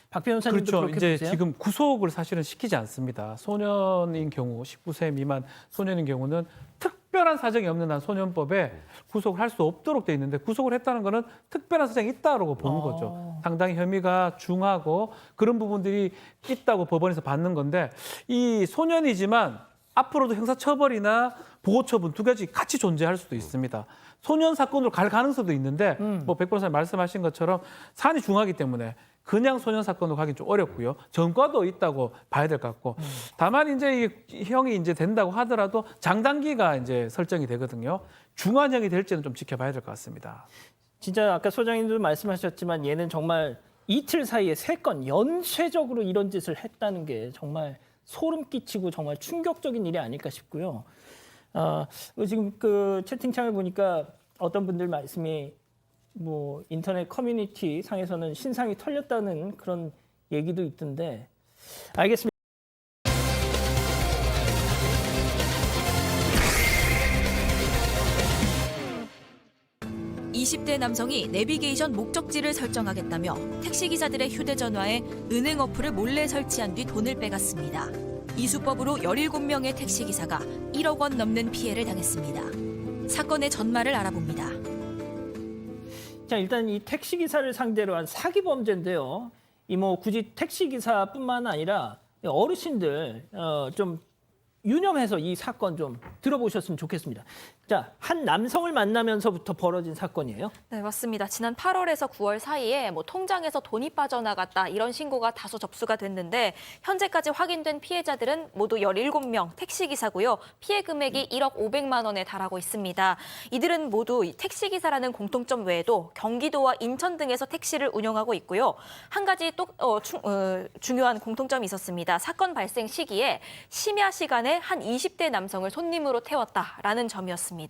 박 변호사님도 그렇죠. 그렇게 이제 보세요? 지금 구속을 사실은 시키지 않습니다. 소년인 경우 19세 미만 소년인 경우는 특별한 사정이 없는 한 소년법에 구속을 할 수 없도록 돼 있는데 구속을 했다는 거는 특별한 사정이 있다고 보는 거죠. 상당히 혐의가 중하고 그런 부분들이 있다고 법원에서 받는 건데 이 소년이지만 앞으로도 형사처벌이나 보호처분 두 가지 같이 존재할 수도 있습니다. 소년 사건으로 갈 가능성도 있는데 뭐 백 변호사님 말씀하신 것처럼 사안이 중하기 때문에 그냥 소년 사건으로 가긴 좀 어렵고요. 전과도 있다고 봐야 될 것 같고. 다만 이제 이 형이 이제 된다고 하더라도 장단기가 이제 설정이 되거든요. 중환형이 될지는 좀 지켜봐야 될 것 같습니다. 진짜 아까 소장님도 말씀하셨지만 얘는 정말 이틀 사이에 3건 연쇄적으로 이런 짓을 했다는 게 정말 소름 끼치고 정말 충격적인 일이 아닐까 싶고요. 지금 그 채팅창을 보니까 어떤 분들 말씀이 뭐 인터넷 커뮤니티 상에서는 신상이 털렸다는 그런 얘기도 있던데 알겠습니다. 20대 남성이 내비게이션 목적지를 설정하겠다며 택시기사들의 휴대전화에 은행 어플을 몰래 설치한 뒤 돈을 빼갔습니다. 이 수법으로 17명의 택시기사가 1억 원 넘는 피해를 당했습니다. 사건의 전말을 알아봅니다. 자, 일단 이 택시기사를 상대로 한 사기 범죄인데요. 이 뭐 굳이 택시기사뿐만 아니라 어르신들 좀 유념해서 이 사건 좀 들어보셨으면 좋겠습니다. 자, 한 남성을 만나면서부터 벌어진 사건이에요. 네, 맞습니다. 지난 8월에서 9월 사이에 통장에서 돈이 빠져나갔다 이런 신고가 다소 접수가 됐는데 현재까지 확인된 피해자들은 모두 17명 택시기사고요. 피해 금액이 1억 500만 원에 달하고 있습니다. 이들은 모두 택시기사라는 공통점 외에도 경기도와 인천 등에서 택시를 운영하고 있고요. 한 가지 또 중요한 공통점이 있었습니다. 사건 발생 시기에 심야 시간에 한 20대 남성을 손님으로 태웠다라는 점이었습니다.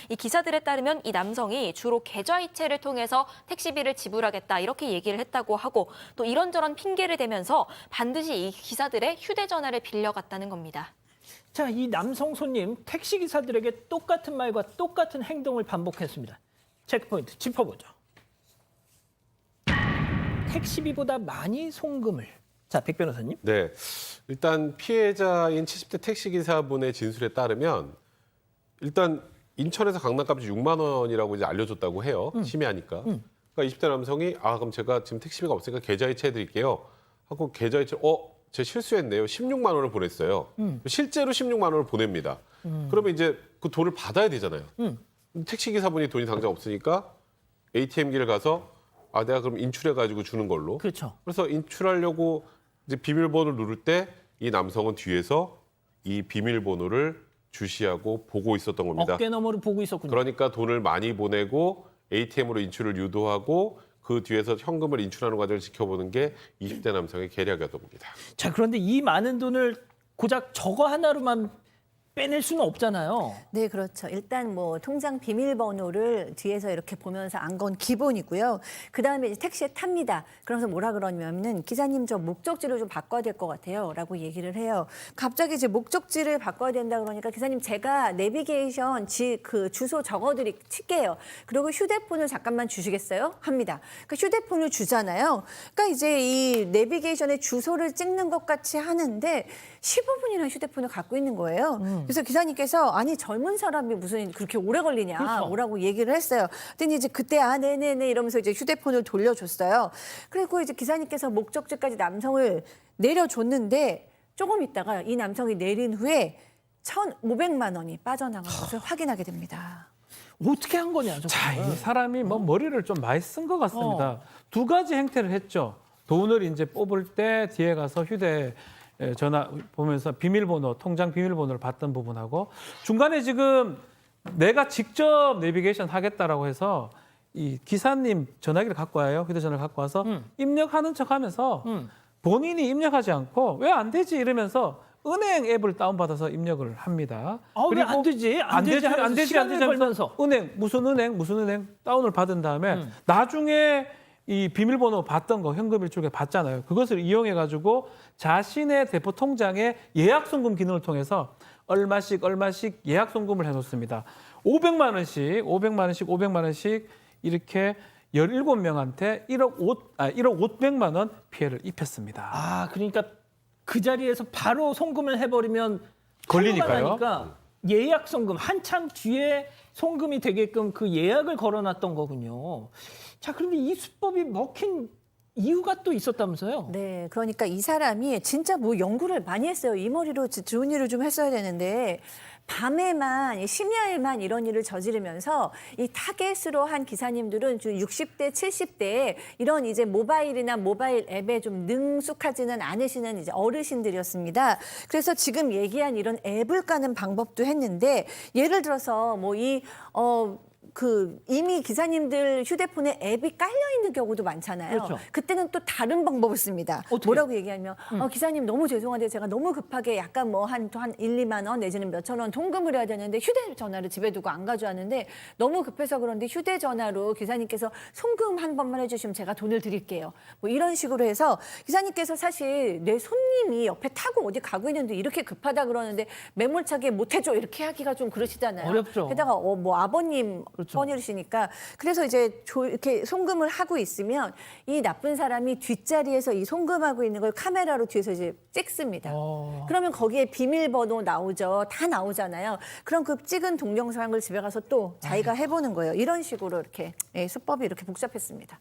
이 기사들에 따르면 이 남성이 주로 계좌이체를 통해서 택시비를 지불하겠다 이렇게 얘기를 했다고 하고 또 이런저런 핑계를 대면서 반드시 이 기사들의 휴대전화를 빌려갔다는 겁니다. 자, 이 남성 손님 택시 기사들에게 똑같은 말과 똑같은 행동을 반복했습니다. 체크포인트 짚어보죠. 택시비보다 많이 송금을. 자, 백 변호사님. 네, 일단 피해자인 70대 택시기사분의 진술에 따르면 일단 인천에서 강남까지 6만 원이라고 이제 알려줬다고 해요. 심야니까. 그러니까 20대 남성이 그럼 제가 지금 택시비가 없으니까 계좌이체 해드릴게요. 하고 계좌이체 제 실수했네요. 16만 원을 보냈어요. 실제로 16만 원을 보냅니다. 그러면 이제 그 돈을 받아야 되잖아요. 택시기사분이 돈이 당장 없으니까 ATM기를 가서 내가 그럼 인출해가지고 주는 걸로. 그렇죠. 그래서 인출하려고 이제 비밀번호를 누를 때 이 남성은 뒤에서 이 비밀번호를 주시하고 보고 있었던 겁니다. 어깨 너머를 보고 있었군요. 그러니까 돈을 많이 보내고 ATM으로 인출을 유도하고 그 뒤에서 현금을 인출하는 과정을 지켜보는 게 20대 남성의 계략이었던 겁니다. 자, 그런데 이 많은 돈을 고작 저거 하나로만 빼낼 수는 없잖아요. 네, 그렇죠. 일단 통장 비밀번호를 뒤에서 이렇게 보면서 안 건 기본이고요. 그다음에 이제 택시에 tab니다. 그러면서 뭐라 그러냐면은 기사님 저 목적지를 좀 바꿔야 될 것 같아요라고 얘기를 해요. 갑자기 이제 목적지를 바꿔야 된다 그러니까 기사님 제가 내비게이션 그 주소 적어드릴게요. 그리고 휴대폰을 잠깐만 주시겠어요? 합니다. 그 휴대폰을 주잖아요. 그러니까 이제 이 내비게이션의 주소를 찍는 것 같이 하는데 15분이나 휴대폰을 갖고 있는 거예요. 그래서 기사님께서 아니 젊은 사람이 무슨 그렇게 오래 걸리냐 그렇죠. 오라고 얘기를 했어요. 그랬더니 이제 그때 네네네 이러면서 이제 휴대폰을 돌려줬어요. 그리고 이제 기사님께서 목적지까지 남성을 내려줬는데 조금 있다가 이 남성이 내린 후에 1,500만 원이 빠져나간 것을 확인하게 됩니다. 어떻게 한 거냐, 저거. 자, 이 사람이 머리를 좀 많이 쓴 것 같습니다. 두 가지 행태를 했죠. 돈을 이제 뽑을 때 뒤에 가서 전화 보면서 비밀번호, 통장 비밀번호를 받던 부분하고 중간에 지금 내가 직접 내비게이션 하겠다라고 해서 이 기사님 전화기를 갖고 와요. 휴대전화를 갖고 와서 입력하는 척하면서 본인이 입력하지 않고 왜 안 되지 이러면서 은행 앱을 다운받아서 입력을 합니다. 왜 안 되지? 안 되지 하면서 은행 무슨 은행 다운을 받은 다음에 나중에 이 비밀번호 받던 거 현금 일출에 받잖아요. 그것을 이용해 가지고 자신의 대포 통장에 예약 송금 기능을 통해서 얼마씩 예약 송금을 해놓습니다. 500만 원씩 이렇게 17명한테 1억 500만 원 피해를 입혔습니다. 그러니까 그 자리에서 바로 송금을 해버리면 걸리니까요. 나니까 예약 송금 한참 뒤에 송금이 되게끔 그 예약을 걸어놨던 거군요. 자, 그런데 이 수법이 먹힌 이유가 또 있었다면서요? 네, 그러니까 이 사람이 진짜 연구를 많이 했어요. 이 머리로 좋은 일을 좀 했어야 되는데 밤에만 심야에만 이런 일을 저지르면서 이 타겟으로 한 기사님들은 60대, 70대 이런 이제 모바일이나 모바일 앱에 좀 능숙하지는 않으시는 이제 어르신들이었습니다. 그래서 지금 얘기한 이런 앱을 까는 방법도 했는데 예를 들어서 이미 기사님들 휴대폰에 앱이 깔려 있는 경우도 많잖아요. 그렇죠. 그때는 또 다른 방법을 씁니다. 어떻게? 뭐라고 얘기하면 기사님 너무 죄송한데 제가 너무 급하게 약간 한 1, 2만 원 내지는 몇천 원 송금을 해야 되는데 휴대전화를 집에 두고 안 가져왔는데 너무 급해서 그런데 휴대전화로 기사님께서 송금 한 번만 해주시면 제가 돈을 드릴게요. 이런 식으로 해서 기사님께서 사실 내 손님이 옆에 타고 어디 가고 있는데 이렇게 급하다 그러는데 매몰차게 못 해줘 이렇게 하기가 좀 그러시잖아요. 어렵죠. 게다가 아버님 그렇죠. 뻔이시니까 그래서 이제 이렇게 송금을 하고 있으면 이 나쁜 사람이 뒷자리에서 이 송금하고 있는 걸 카메라로 뒤에서 이제 찍습니다. 그러면 거기에 비밀번호 나오죠. 다 나오잖아요. 그럼 그 찍은 동영상을 집에 가서 또 자기가 해보는 거예요. 이런 식으로 이렇게 수법이 이렇게 복잡했습니다.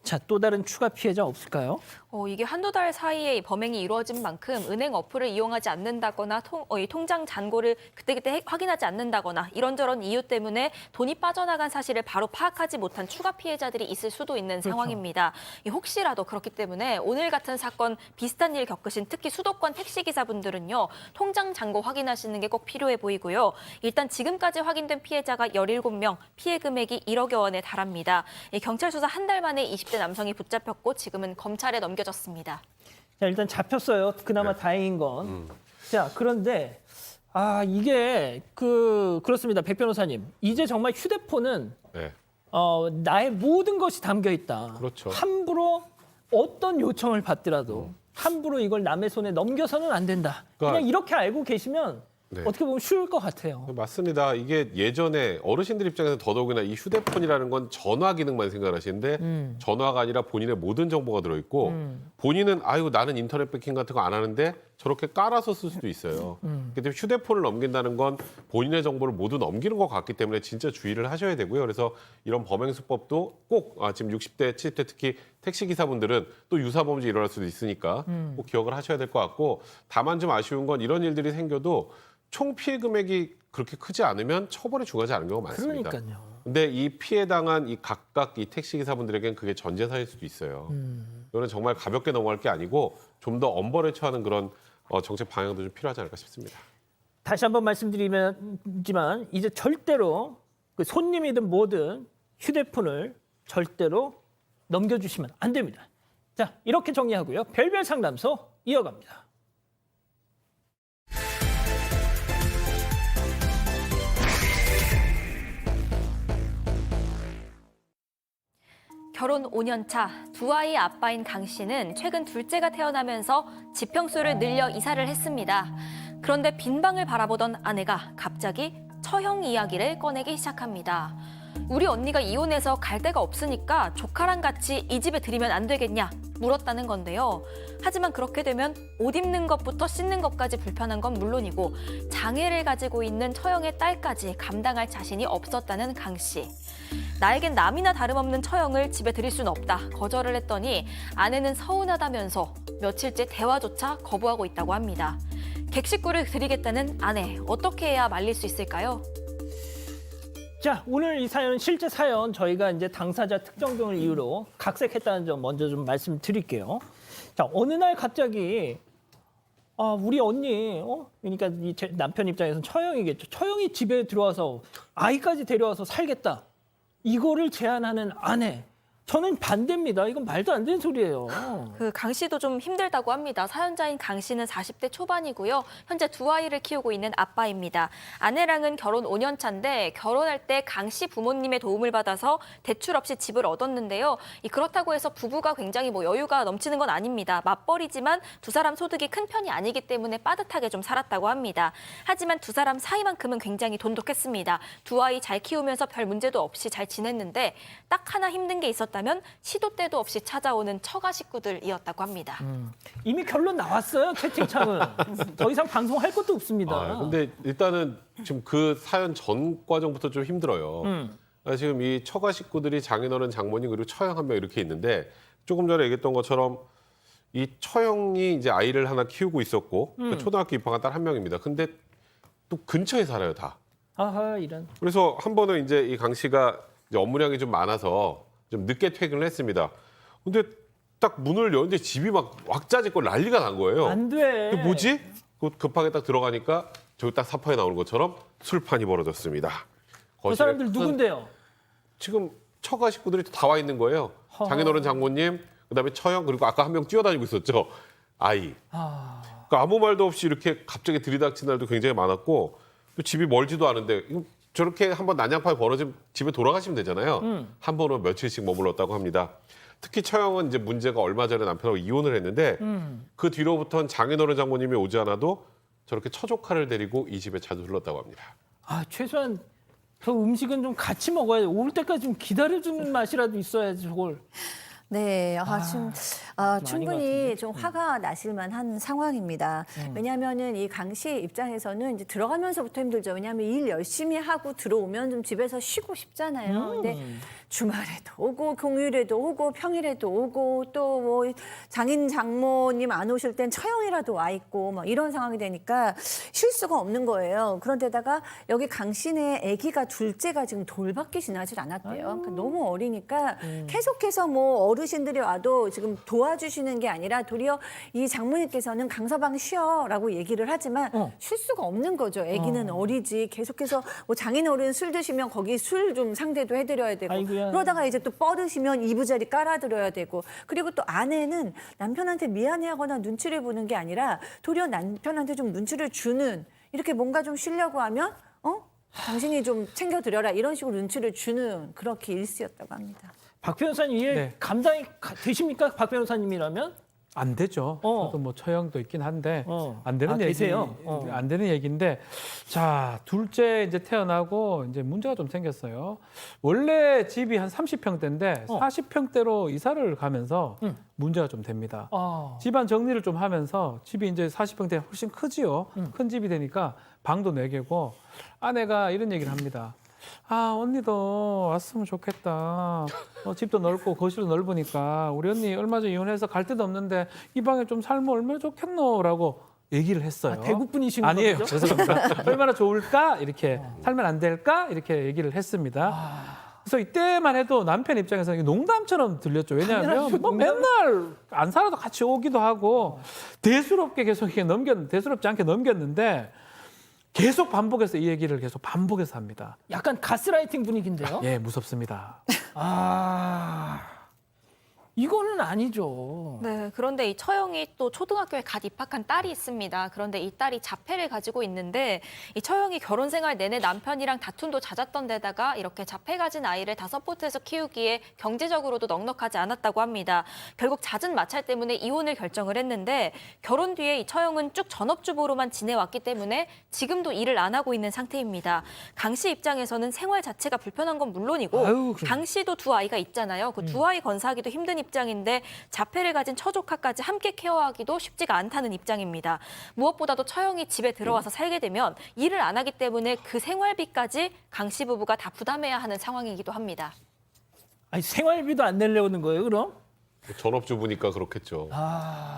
자, 또 다른 추가 피해자 없을까요? 이게 한두 달 사이에 이 범행이 이루어진 만큼 은행 어플을 이용하지 않는다거나 이 통장 잔고를 그때그때 확인하지 않는다거나 이런저런 이유 때문에 돈이 빠져나간 사실을 바로 파악하지 못한 추가 피해자들이 있을 수도 있는 상황입니다. 혹시라도 그렇기 때문에 오늘 같은 사건 비슷한 일 겪으신 특히 수도권 택시기사분들은요. 통장 잔고 확인하시는 게 꼭 필요해 보이고요. 일단 지금까지 확인된 피해자가 17명, 피해 금액이 1억여 원에 달합니다. 경찰 수사 한 달 만에 20대 남성이 붙잡혔고 지금은 검찰에 넘겨졌습니다. 자, 일단 잡혔어요. 그나마 다행인 건. 자, 그런데 이게 그렇습니다. 백 변호사님. 이제 정말 휴대폰은 네. 나의 모든 것이 담겨 있다. 그렇죠. 함부로 어떤 요청을 받더라도 함부로 이걸 남의 손에 넘겨서는 안 된다. 그러니까- 그냥 이렇게 알고 계시면 네. 어떻게 보면 쉬울 것 같아요. 맞습니다. 이게 예전에 어르신들 입장에서 더더욱이나 이 휴대폰이라는 건 전화 기능만 생각하시는데 전화가 아니라 본인의 모든 정보가 들어있고 본인은 아이고 나는 인터넷 배킹 같은 거 안 하는데 저렇게 깔아서 쓸 수도 있어요. 근데 휴대폰을 넘긴다는 건 본인의 정보를 모두 넘기는 것 같기 때문에 진짜 주의를 하셔야 되고요. 그래서 이런 범행 수법도 꼭 지금 60대, 70대 특히 택시기사분들은 또 유사범죄 일어날 수도 있으니까 꼭 기억을 하셔야 될 것 같고 다만 좀 아쉬운 건 이런 일들이 생겨도 총 피해 금액이 그렇게 크지 않으면 처벌이 중하지 않은 경우가 많습니다. 그러니까요. 근데 이 피해 당한 이 각각 이 택시 기사분들에겐 그게 전 재산일 수도 있어요. 이거는 정말 가볍게 넘어갈 게 아니고 좀 더 엄벌에 처하는 그런 정책 방향도 좀 필요하지 않을까 싶습니다. 다시 한번 말씀드리지만 이제 절대로 그 손님이든 뭐든 휴대폰을 절대로 넘겨주시면 안 됩니다. 자, 이렇게 정리하고요. 별별 상담소 이어갑니다. 결혼 5년 차 두 아이의 아빠인 강 씨는 최근 둘째가 태어나면서 지평수를 늘려 이사를 했습니다. 그런데 빈 방을 바라보던 아내가 갑자기 처형 이야기를 꺼내기 시작합니다. 우리 언니가 이혼해서 갈 데가 없으니까 조카랑 같이 이 집에 들이면 안 되겠냐 물었다는 건데요. 하지만 그렇게 되면 옷 입는 것부터 씻는 것까지 불편한 건 물론이고 장애를 가지고 있는 처형의 딸까지 감당할 자신이 없었다는 강 씨. 나에겐 남이나 다름없는 처형을 집에 들일 수는 없다. 거절을 했더니 아내는 서운하다면서 며칠째 대화조차 거부하고 있다고 합니다. 객식구를 드리겠다는 아내, 어떻게 해야 말릴 수 있을까요? 자, 오늘 이 사연 실제 사연 저희가 이제 당사자 특정 등을 이유로 각색했다는 점 먼저 좀 말씀드릴게요. 자, 어느 날 갑자기 우리 언니, 그러니까 제 남편 입장에서는 처형이겠죠. 처형이 집에 들어와서 아이까지 데려와서 살겠다. 이거를 제안하는 아내. 저는 반대입니다. 이건 말도 안 되는 소리예요. 강 씨도 좀 힘들다고 합니다. 사연자인 강 씨는 40대 초반이고요. 현재 두 아이를 키우고 있는 아빠입니다. 아내랑은 결혼 5년 차인데 결혼할 때 강 씨 부모님의 도움을 받아서 대출 없이 집을 얻었는데요. 그렇다고 해서 부부가 굉장히 여유가 넘치는 건 아닙니다. 맞벌이지만 두 사람 소득이 큰 편이 아니기 때문에 빠듯하게 좀 살았다고 합니다. 하지만 두 사람 사이만큼은 굉장히 돈독했습니다. 두 아이 잘 키우면서 별 문제도 없이 잘 지냈는데 딱 하나 힘든 게 있었다면 시도 때도 없이 찾아오는 처가 식구들이었다고 합니다. 이미 결론 나왔어요, 채팅창은. 더 이상 방송할 것도 없습니다. 근데 일단은 지금 그 사연 전 과정부터 좀 힘들어요. 지금 이 처가 식구들이 장인어른, 장모님 그리고 처형 한 명 이렇게 있는데 조금 전에 얘기했던 것처럼 이 처형이 이제 아이를 하나 키우고 있었고 초등학교 입학한 딸 한 명입니다. 근데 또 근처에 살아요, 다. 아하, 이런. 그래서 한 번은 이제 이 강 씨가 이제 업무량이 좀 많아서 좀 늦게 퇴근을 했습니다. 근데 딱 문을 여는데 집이 막 왁자지껄 난리가 난 거예요. 안 돼. 이게 뭐지? 급하게 딱 들어가니까 저기 딱 사파에 나오는 것처럼 술판이 벌어졌습니다. 그 사람들 누군데요? 지금 처가 식구들이 다 와 있는 거예요. 장인어른, 장모님, 그다음에 처형 그리고 아까 한 명 뛰어다니고 있었죠. 아이. 그러니까 아무 말도 없이 이렇게 갑자기 들이닥친 날도 굉장히 많았고 또 집이 멀지도 않은데 저렇게 한번 난장판이 벌어지면 집에 돌아가시면 되잖아요. 한 번은 며칠씩 머물렀다고 합니다. 특히 처형은 이제 문제가 얼마 전에 남편하고 이혼을 했는데 그 뒤로부터는 장인어른 장모님이 오지 않아도 저렇게 처조카를 데리고 이 집에 자주 들렀다고 합니다. 최소한 저 음식은 좀 같이 먹어야 돼. 올 때까지 좀 기다려주는 맛이라도 있어야지 저걸. 네, 것 충분히 같은데. 좀 화가 나실 만한 상황입니다. 왜냐하면은 이 강 씨 입장에서는 이제 들어가면서부터 힘들죠. 왜냐하면 일 열심히 하고 들어오면 좀 집에서 쉬고 싶잖아요. 근데 주말에도 오고 공휴일에도 오고 평일에도 오고 또 뭐 장인 장모님 안 오실 땐 처형이라도 와 있고 막 이런 상황이 되니까 쉴 수가 없는 거예요. 그런데다가 여기 강 씨네 아기가 둘째가 지금 돌밖에 지나질 않았대요. 그러니까 너무 어리니까 계속해서 뭐 어르신들이 와도 지금 도와주시는 게 아니라 도리어 이 장모님께서는 강서방 쉬어라고 얘기를 하지만 쉴 수가 없는 거죠. 아기는 어리지. 계속해서 뭐 장인어른 술 드시면 거기 술 좀 상대도 해드려야 되고 아이고야. 그러다가 이제 또 뻗으시면 이부자리 깔아드려야 되고 그리고 또 아내는 남편한테 미안해하거나 눈치를 보는 게 아니라 도리어 남편한테 좀 눈치를 주는 이렇게 뭔가 좀 쉬려고 하면 당신이 좀 챙겨드려라 이런 식으로 눈치를 주는 그렇게 일수였다고 합니다. 박 변호사님 이해 네. 감당이 되십니까? 박 변호사님이라면? 안 되죠. 저도 뭐 처형도 있긴 한데 안 되는 계세요? 안 되는 얘기인데 자 둘째 이제 태어나고 이제 문제가 좀 생겼어요. 원래 집이 한 30평대인데 40평대로 이사를 가면서 문제가 좀 됩니다. 집안 정리를 좀 하면서 집이 이제 40평대 훨씬 크지요. 큰 집이 되니까 방도 4개고 아내가 이런 얘기를 합니다. 아 언니도 왔으면 좋겠다. 집도 넓고 거실도 넓으니까 우리 언니 얼마 전에 이혼해서 갈 데도 없는데 이 방에 좀 살면 얼마나 좋겠노라고 얘기를 했어요. 대구 분이신 아니에요. 거죠? 죄송합니다. 얼마나 좋을까 이렇게 살면 안 될까 이렇게 얘기를 했습니다. 그래서 이때만 해도 남편 입장에서는 농담처럼 들렸죠. 왜냐하면 뭐 맨날 안 살아도 같이 오기도 하고 대수롭게 계속 이렇게 대수롭지 않게 넘겼는데. 계속 반복해서 이 얘기를 계속 반복해서 합니다. 약간 가스라이팅 분위기인데요? 예, 무섭습니다. 이거는 아니죠. 네, 그런데 이 처형이 또 초등학교에 갓 입학한 딸이 있습니다. 그런데 이 딸이 자폐를 가지고 있는데 이 처형이 결혼 생활 내내 남편이랑 다툼도 잦았던 데다가 이렇게 자폐 가진 아이를 5포트에서 키우기에 경제적으로도 넉넉하지 않았다고 합니다. 결국 잦은 마찰 때문에 이혼을 결정을 했는데 결혼 뒤에 이 처형은 쭉 전업주부로만 지내왔기 때문에 지금도 일을 안 하고 있는 상태입니다. 강 씨 입장에서는 생활 자체가 불편한 건 물론이고 강 씨도 2 아이가 있잖아요. 그 2 아이 건사하기도 힘든 입장인데 자폐를 가진 처조카까지 함께 케어하기도 쉽지가 않다는 입장입니다. 무엇보다도 처형이 집에 들어와서 살게 되면 일을 안 하기 때문에 그 생활비까지 강 씨 부부가 다 부담해야 하는 상황이기도 합니다. 아니 생활비도 안 내려오는 거예요, 그럼? 전업주부니까 그렇겠죠.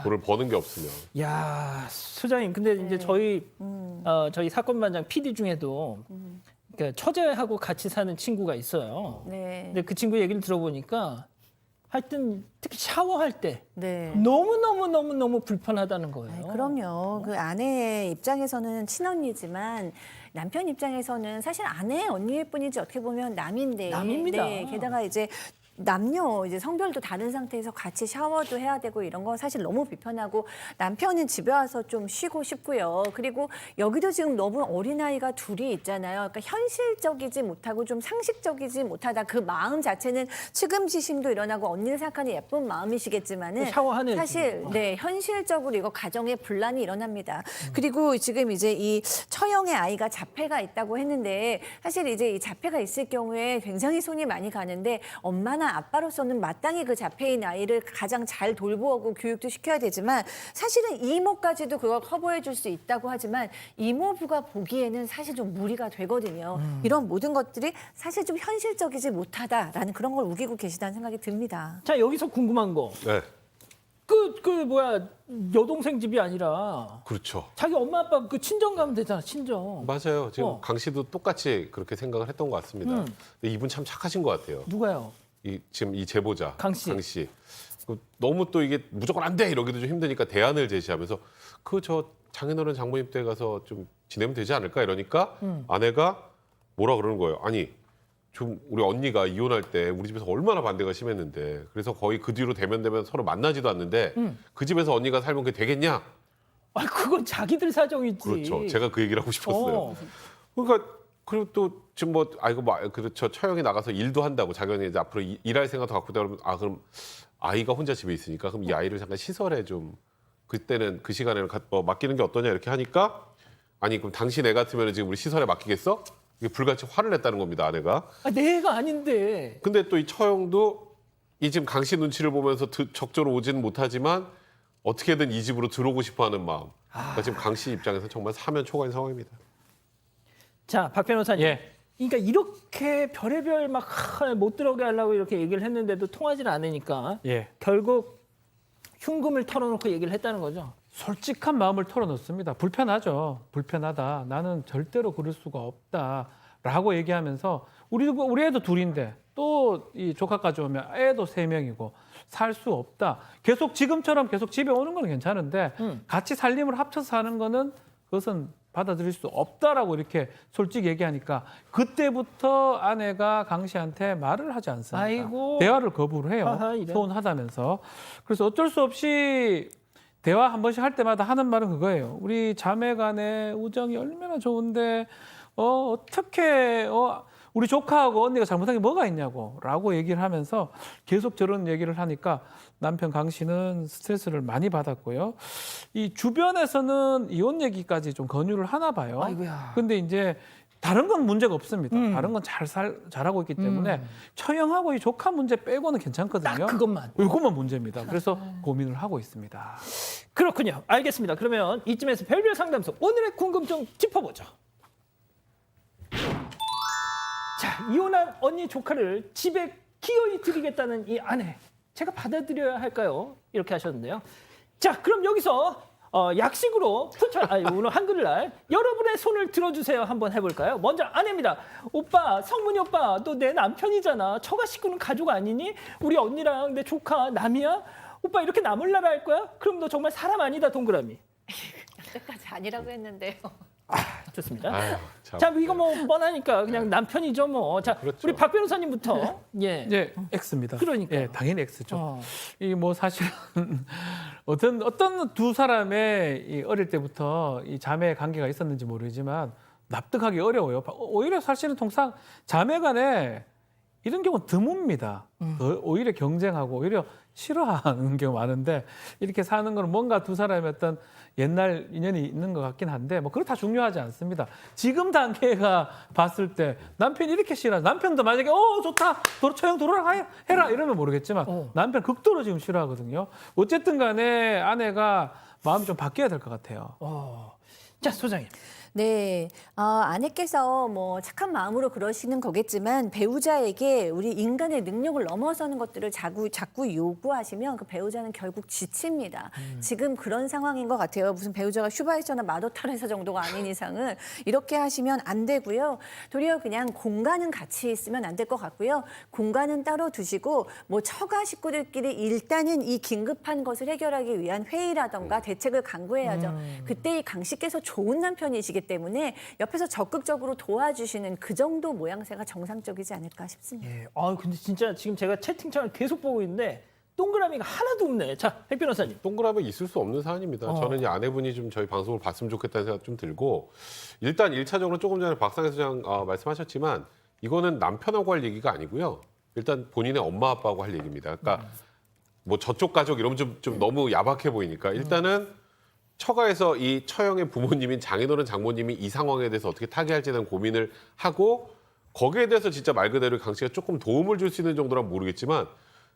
돈을 버는 게 없으면. 야, 소장님, 근데 이제 저희 사건반장 PD 중에도 그러니까 처제하고 같이 사는 친구가 있어요. 네. 근데 그 친구 얘기를 들어보니까 하여튼 특히 샤워할 때 네. 너무 불편하다는 거예요. 그럼요. 그 아내의 입장에서는 친언니지만 남편 입장에서는 사실 아내 언니일 뿐이지 어떻게 보면 남인데. 남입니다. 네, 게다가 이제 남녀 이제 성별도 다른 상태에서 같이 샤워도 해야 되고 이런 거 사실 너무 불편하고 남편은 집에 와서 좀 쉬고 싶고요. 그리고 여기도 지금 너무 어린아이가 둘이 있잖아요. 그러니까 현실적이지 못하고 좀 상식적이지 못하다. 그 마음 자체는 측음지심도 일어나고 언니를 생각하는 예쁜 마음이시겠지만은 샤워하는 사실 네 현실적으로 이거 가정에 분란이 일어납니다. 그리고 지금 이제 이 처형의 아이가 자폐가 있다고 했는데 사실 이제 이 자폐가 있을 경우에 굉장히 손이 많이 가는데 엄마나 아빠로서는 마땅히 그 자폐인 아이를 가장 잘 돌보고 교육도 시켜야 되지만 사실은 이모까지도 그걸 커버해 줄 수 있다고 하지만 이모부가 보기에는 사실 좀 무리가 되거든요. 이런 모든 것들이 사실 좀 현실적이지 못하다라는 그런 걸 우기고 계시다는 생각이 듭니다. 자, 여기서 궁금한 거. 네, 여동생 집이 아니라 그렇죠. 자기 엄마 아빠 그 친정 가면 되잖아, 친정. 맞아요. 지금 강 씨도 똑같이 그렇게 생각을 했던 것 같습니다. 근데 이분 참 착하신 것 같아요. 누가요? 지금 이 제보자 강 씨. 너무 또 이게 무조건 안 돼 이러기도 좀 힘드니까 대안을 제시하면서 저 장인어른 장모님 댁 가서 좀 지내면 되지 않을까 이러니까 아내가 뭐라 그러는 거예요. 아니 좀 우리 언니가 이혼할 때 우리 집에서 얼마나 반대가 심했는데 그래서 거의 그 뒤로 대면 서로 만나지도 않는데 그 집에서 언니가 살면 그게 되겠냐? 아, 그건 자기들 사정이지. 그렇죠. 제가 그 얘기를 하고 싶었어요. 그러니까 그리고 또 지금 그렇죠. 처형이 나가서 일도 한다고 자기는 이제 앞으로 일할 생각도 갖고 있다 그러면 그럼 아이가 혼자 집에 있으니까 그럼 이 아이를 잠깐 시설에 좀 그때는 그 시간에는 맡기는 게 어떠냐 이렇게 하니까 아니 그럼 당신 애 같으면 지금 우리 시설에 맡기겠어? 이게 불같이 화를 냈다는 겁니다 아내가. 내 애가 아닌데. 근데 또 이 처형도 이 지금 강 씨 눈치를 보면서 적절히 오지는 못하지만 어떻게든 이 집으로 들어오고 싶어하는 마음. 그러니까 지금 강 씨 입장에서 정말 사면 초과인 상황입니다. 자, 박 변호사님. 예. 그러니까 이렇게 별의별 막 못 들어오게 하려고 이렇게 얘기를 했는데도 통하지 않으니까 예. 결국 흉금을 털어놓고 얘기를 했다는 거죠. 솔직한 마음을 털어놓습니다. 불편하죠. 불편하다. 나는 절대로 그럴 수가 없다라고 얘기하면서 우리 애도 둘인데 또 이 조카까지 오면 애도 3명이고 살 수 없다. 계속 지금처럼 계속 집에 오는 건 괜찮은데 같이 살림을 합쳐서 사는 거는 그것은 받아들일 수 없다라고 이렇게 솔직히 얘기하니까 그때부터 아내가 강 씨한테 말을 하지 않습니다. 아이고. 대화를 거부를 해요. 아하, 이래. 서운하다면서. 그래서 어쩔 수 없이 대화 한 번씩 할 때마다 하는 말은 그거예요. 우리 자매 간의 우정이 얼마나 좋은데 어떻게 우리 조카하고 언니가 잘못한 게 뭐가 있냐고 라고 얘기를 하면서 계속 저런 얘기를 하니까 남편 강 씨는 스트레스를 많이 받았고요. 이 주변에서는 이혼 얘기까지 좀 권유를 하나 봐요. 아이고야. 근데 이제 다른 건 문제가 없습니다. 다른 건 잘하고 있기 때문에 처형하고 이 조카 문제 빼고는 괜찮거든요. 딱 그것만. 이것만 문제입니다. 그래서 고민을 하고 있습니다. 그렇군요. 알겠습니다. 그러면 이쯤에서 별별 상담소 오늘의 궁금증 짚어보죠. 자, 이혼한 언니 조카를 집에 기어이 들이겠다는 이 아내. 제가 받아들여야 할까요? 이렇게 하셨는데요. 자, 그럼 여기서 약식으로 오늘 한글날 여러분의 손을 들어주세요. 한번 해볼까요? 먼저 아내입니다. 오빠, 성문이 오빠, 너 내 남편이잖아. 처가 식구는 가족 아니니? 우리 언니랑 내 조카 남이야? 오빠 이렇게 나몰라라 할 거야? 그럼 너 정말 사람 아니다, 동그라미. 여태까지 아니라고 했는데요. 좋습니다. 아유, 참. 자, 이거 뭐 뻔하니까 그냥 남편이죠, 뭐. 자, 그렇죠. 우리 박 변호사님부터. 예. 네, X입니다. 그러니까요. 예, 당연히 X죠. 어. 이 뭐 사실은 어떤 두 사람의 이 어릴 때부터 이 자매 관계가 있었는지 모르지만 납득하기 어려워요. 오히려 사실은 통상 자매 간에 이런 경우는 드뭅니다. 오히려 경쟁하고 오히려 싫어하는 경우가 많은데 이렇게 사는 건 뭔가 두 사람의 어떤 옛날 인연이 있는 것 같긴 한데 뭐 그렇다 중요하지 않습니다. 지금 단계가 봤을 때 남편이 이렇게 싫어. 남편도 만약에 좋다. 처형 도로랑 해라 이러면 모르겠지만 남편 극도로 지금 싫어하거든요. 어쨌든 간에 아내가 마음이 좀 바뀌어야 될 것 같아요. 자, 소장님. 네, 아내께서 뭐 착한 마음으로 그러시는 거겠지만 배우자에게 우리 인간의 능력을 넘어서는 것들을 자꾸 요구하시면 그 배우자는 결국 지칩니다. 지금 그런 상황인 것 같아요. 무슨 배우자가 슈바이처나 마더타레사 정도가 아닌 이상은 이렇게 하시면 안 되고요. 도리어 그냥 공간은 같이 있으면 안 될 것 같고요. 공간은 따로 두시고 뭐 처가 식구들끼리 일단은 이 긴급한 것을 해결하기 위한 회의라던가 대책을 강구해야죠. 그때 이 강 씨께서 좋은 남편이시기 때문에 옆에서 적극적으로 도와주시는 그 정도 모양새가 정상적이지 않을까 싶습니다. 예. 근데 진짜 지금 제가 채팅창을 계속 보고 있는데 동그라미가 하나도 없네. 자, 백 변호사님. 동그라미 있을 수 없는 사안입니다. 저는 이 아내분이 좀 저희 방송을 봤으면 좋겠다는 생각 좀 들고 일단 1차적으로 조금 전에 박상혜 소장 말씀하셨지만 이거는 남편하고 할 얘기가 아니고요. 일단 본인의 엄마 아빠하고 할 얘기입니다. 그러니까 뭐 저쪽 가족 이러면 좀 너무 야박해 보이니까 일단은 처가에서 이 처형의 부모님인 장인어른 장모님이 이 상황에 대해서 어떻게 타개할지에 대한 고민을 하고 거기에 대해서 진짜 말 그대로 강 씨가 조금 도움을 줄 수 있는 정도라면 모르겠지만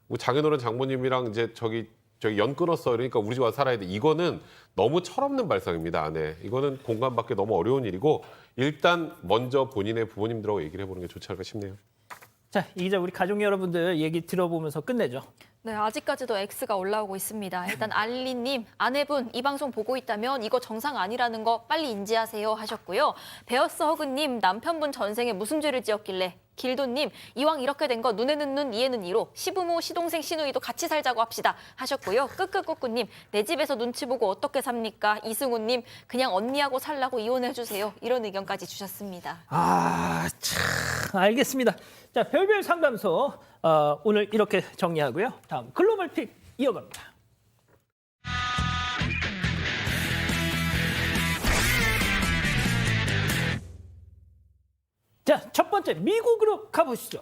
뭐 장인어른 장모님이랑 이제 저기 연 끊었어 그러니까 우리 집 와서 살아야 돼 이거는 너무 철없는 발상입니다. 아내 이거는 공감받기 너무 어려운 일이고 일단 먼저 본인의 부모님들하고 얘기를 해보는 게 좋지 않을까 싶네요. 자, 이 기자 우리 가족 여러분들 얘기 들어보면서 끝내죠. 네, 아직까지도 X가 올라오고 있습니다. 일단 알리님, 아내분 이 방송 보고 있다면 이거 정상 아니라는 거 빨리 인지하세요 하셨고요. 베어스 허그님, 남편분 전생에 무슨 죄를 지었길래. 길도님, 이왕 이렇게 된 거 눈에는 눈, 이에는 이로 시부모, 시동생, 시누이도 같이 살자고 합시다 하셨고요. 끄끄꾸꾸님, 내 집에서 눈치 보고 어떻게 삽니까? 이승우님, 그냥 언니하고 살라고 이혼해주세요. 이런 의견까지 주셨습니다. 참, 알겠습니다. 자, 별별 상담소 오늘 이렇게 정리하고요. 다음 글로벌 픽 이어갑니다. 자, 첫 번째 미국으로 가보시죠.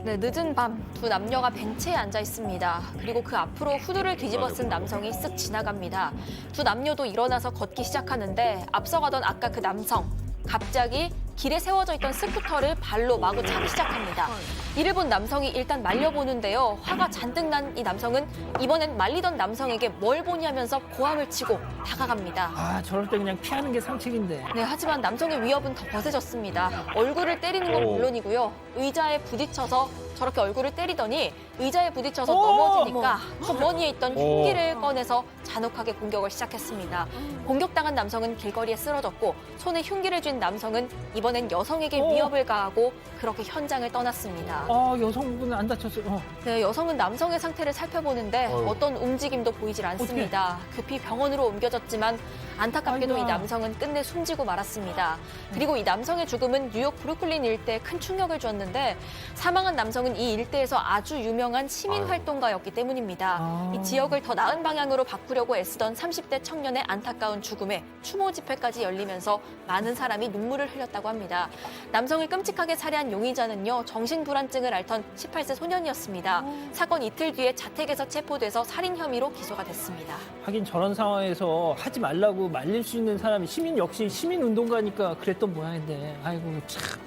네, 늦은 밤 두 남녀가 벤치에 앉아 있습니다. 그리고 그 앞으로 후드를 뒤집어 쓴 남성이 쓱 지나갑니다. 두 남녀도 일어나서 걷기 시작하는데 앞서가던 아까 그 남성 갑자기 길에 세워져 있던 스쿠터를 발로 마구 차기 시작합니다. 이를 본 남성이 일단 말려보는데요. 화가 잔뜩 난 이 남성은 이번엔 말리던 남성에게 뭘 보냐면서 고함을 치고 다가갑니다. 아, 저럴 때 그냥 피하는 게 상책인데. 네, 하지만 남성의 위협은 더 거세졌습니다. 얼굴을 때리는 건 물론이고요. 의자에 부딪혀서 저렇게 얼굴을 때리더니 의자에 부딪혀서 넘어지니까 주머니에 있던 흉기를 꺼내서 잔혹하게 공격을 시작했습니다. 공격당한 남성은 길거리에 쓰러졌고 손에 흉기를 쥔 남성은 이번엔 여성에게 위협을 가하고 그렇게 현장을 떠났습니다. 아, 여성분은 안 다쳤어요. 네, 여성은 남성의 상태를 살펴보는데 어떤 움직임도 보이질 않습니다. 급히 병원으로 옮겨졌지만 안타깝게도 이 남성은 끝내 숨지고 말았습니다. 그리고 이 남성의 죽음은 뉴욕 브루클린 일대에 큰 충격을 줬는데 사망한 남성은 이 일대에서 아주 유명한 시민활동가였기 때문입니다. 이 지역을 더 나은 방향으로 바꾸려고 애쓰던 30대 청년의 안타까운 죽음에 추모 집회까지 열리면서 많은 사람이 눈물을 흘렸다고 합니다. 남성을 끔찍하게 살해한 용의자는요, 정신불안증을 앓던 18세 소년이었습니다. 사건 이틀 뒤에 자택에서 체포돼서 살인 혐의로 기소가 됐습니다. 하긴 저런 상황에서 하지 말라고 말릴 수 있는 사람이 시민 역시 시민운동가니까 그랬던 모양인데. 아이고 참.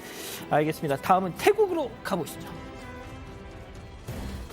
알겠습니다. 다음은 태국으로 가보시죠.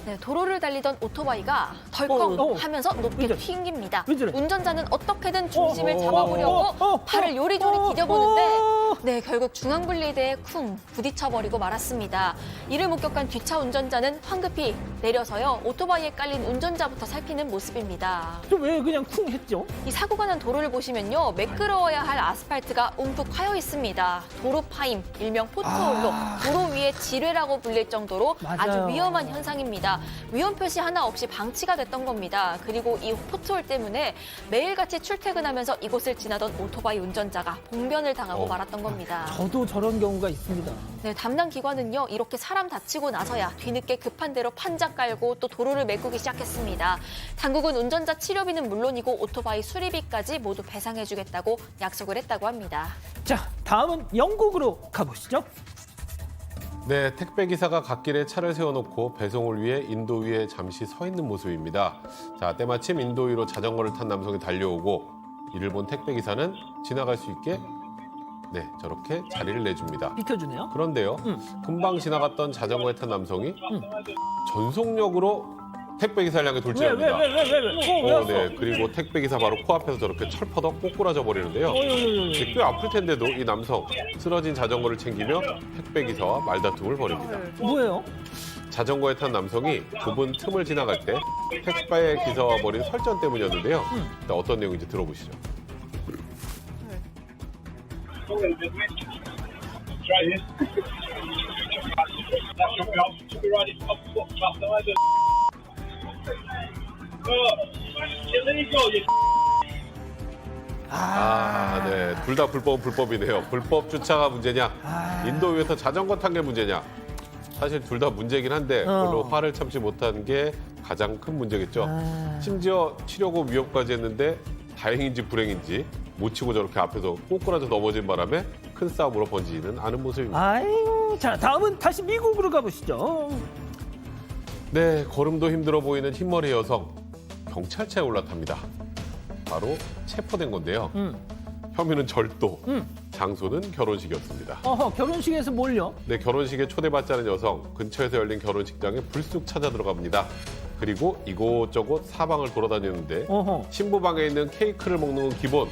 네, 도로를 달리던 오토바이가 덜컹 하면서 높게 왜 튕깁니다. 왜 저래? 운전자는 어떻게든 중심을 잡아보려고 팔을 요리조리 디뎌보는데 네, 결국 중앙분리대에 쿵 부딪혀버리고 말았습니다. 이를 목격한 뒷차 운전자는 황급히 내려서요, 오토바이에 깔린 운전자부터 살피는 모습입니다. 저 왜 그냥 쿵 했죠? 이 사고가 난 도로를 보시면요, 매끄러워야 할 아스팔트가 움푹 파여 있습니다. 도로 파임, 일명 포트홀로 도로 위에 지뢰라고 불릴 정도로 아주 맞아요. 위험한 현상입니다. 위험 표시 하나 없이 방치가 됐던 겁니다. 그리고 이 포트홀 때문에 매일같이 출퇴근하면서 이곳을 지나던 오토바이 운전자가 봉변을 당하고 말았던 겁니다. 저도 저런 경우가 있습니다. 네, 담당 기관은요, 이렇게 사람 다치고 나서야 뒤늦게 급한 대로 판자 깔고 또 도로를 메꾸기 시작했습니다. 당국은 운전자 치료비는 물론이고 오토바이 수리비까지 모두 배상해주겠다고 약속을 했다고 합니다. 자, 다음은 영국으로 가보시죠. 네, 택배 기사가 갓길에 차를 세워놓고 배송을 위해 인도 위에 잠시 서 있는 모습입니다. 자, 때마침 인도 위로 자전거를 탄 남성이 달려오고 이를 본 택배 기사는 지나갈 수 있게 네, 저렇게 자리를 내줍니다. 비켜주네요. 그런데요, 금방 지나갔던 자전거에 탄 남성이 전속력으로 택배 기사를 향해 돌진합니다. 네, 그리고 택배 기사 바로 코앞에서 저렇게 철퍼덕 꼬꾸라져 버리는데요. 꽤 아플 텐데도 이 남성 쓰러진 자전거를 챙기며 택배 기사와 말다툼을 벌입니다. 뭐예요? 자전거에 탄 남성이 좁은 틈을 지나갈 때 택배 기사와 벌인 설전 때문이었는데요. 일단 어떤 내용인지 들어보시죠. 네, 둘 다 불법이네요. 불법 주차가 문제냐, 인도 위에서 자전거 탄 게 문제냐. 사실 둘 다 문제긴 한데 별로 화를 참지 못한 게 가장 큰 문제겠죠. 심지어 치려고 위협까지 했는데 다행인지 불행인지 못 치고 저렇게 앞에서 꼬꾸라져 넘어진 바람에 큰 싸움으로 번지는 않은 모습입니다. 아유, 자, 다음은 다시 미국으로 가보시죠. 네, 걸음도 힘들어 보이는 흰머리 여성 경찰차에 올라탑니다. 바로 체포된 건데요. 혐의는 절도, 장소는 결혼식이었습니다. 결혼식에서 뭘요? 네, 결혼식에 초대받지 않은 여성, 근처에서 열린 결혼식장에 불쑥 찾아 들어갑니다. 그리고 이곳저곳 사방을 돌아다니는데 신부방에 있는 케이크를 먹는 건 기본,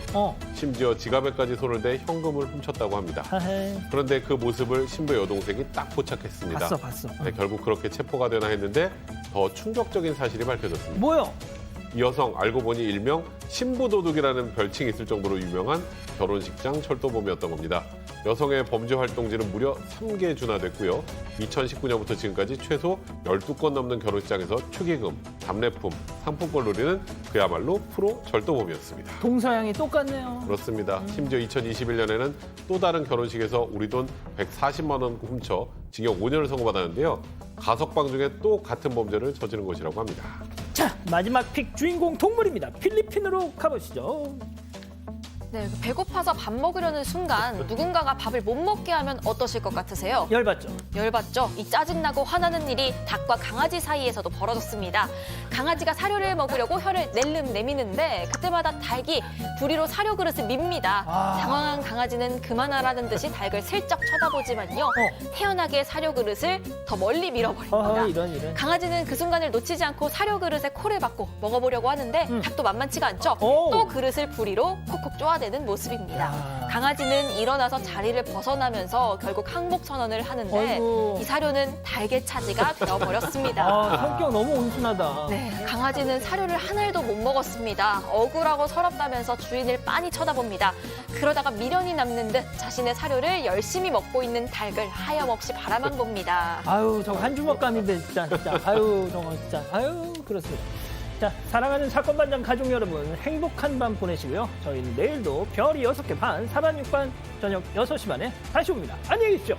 심지어 지갑에까지 손을 대 현금을 훔쳤다고 합니다. 그런데 그 모습을 신부의 여동생이 딱 포착했습니다. 봤어. 네, 결국 그렇게 체포가 되나 했는데 더 충격적인 사실이 밝혀졌습니다. 뭐요? 이 여성 알고 보니 일명 신부도둑이라는 별칭이 있을 정도로 유명한 결혼식장 철도범이었던 겁니다. 여성의 범죄 활동지는 무려 3개 준하됐고요. 2019년부터 지금까지 최소 12건 넘는 결혼식장에서 축의금, 답례품, 상품권 노리는 그야말로 프로 절도범이었습니다. 동서양이 똑같네요. 그렇습니다. 심지어 2021년에는 또 다른 결혼식에서 우리 돈 140만 원 훔쳐 징역 5년을 선고받았는데요. 가석방 중에 또 같은 범죄를 저지른 것이라고 합니다. 자, 마지막 픽 주인공 동물입니다. 필리핀으로 가보시죠. 네, 배고파서 밥 먹으려는 순간 누군가가 밥을 못 먹게 하면 어떠실 것 같으세요? 열받죠. 열받죠? 이 짜증나고 화나는 일이 닭과 강아지 사이에서도 벌어졌습니다. 강아지가 사료를 먹으려고 혀를 낼름 내미는데 그때마다 닭이 부리로 사료 그릇을 밉니다. 당황한 강아지는 그만하라는 듯이 닭을 슬쩍 쳐다보지만요. 태연하게 사료 그릇을 더 멀리 밀어버립니다. 이런. 강아지는 그 순간을 놓치지 않고 사료 그릇에 코를 박고 먹어보려고 하는데 닭도 만만치가 않죠. 또 그릇을 부리로 콕콕 쪼아대는 모습입니다. 강아지는 일어나서 자리를 벗어나면서 결국 항복 선언을 하는데 아이고. 이 사료는 닭의 차지가 되어버렸습니다. 성격 너무 온순하다. 네, 강아지는 사료를 한 알도 못 먹었습니다. 억울하고 서럽다면서 주인을 빤히 쳐다봅니다. 그러다가 미련이 남는 듯 자신의 사료를 열심히 먹고 있는 닭을 하염없이 바라만 봅니다. 아유, 저거 한 주먹감인데 진짜. 아유, 저거 진짜. 아유, 그렇습니다. 자, 사랑하는 사건 반장 가족 여러분, 행복한 밤 보내시고요. 저희는 내일도 별이 6개 반, 사반 6반 저녁 6시 반에 다시 옵니다. 안녕히 계십시오.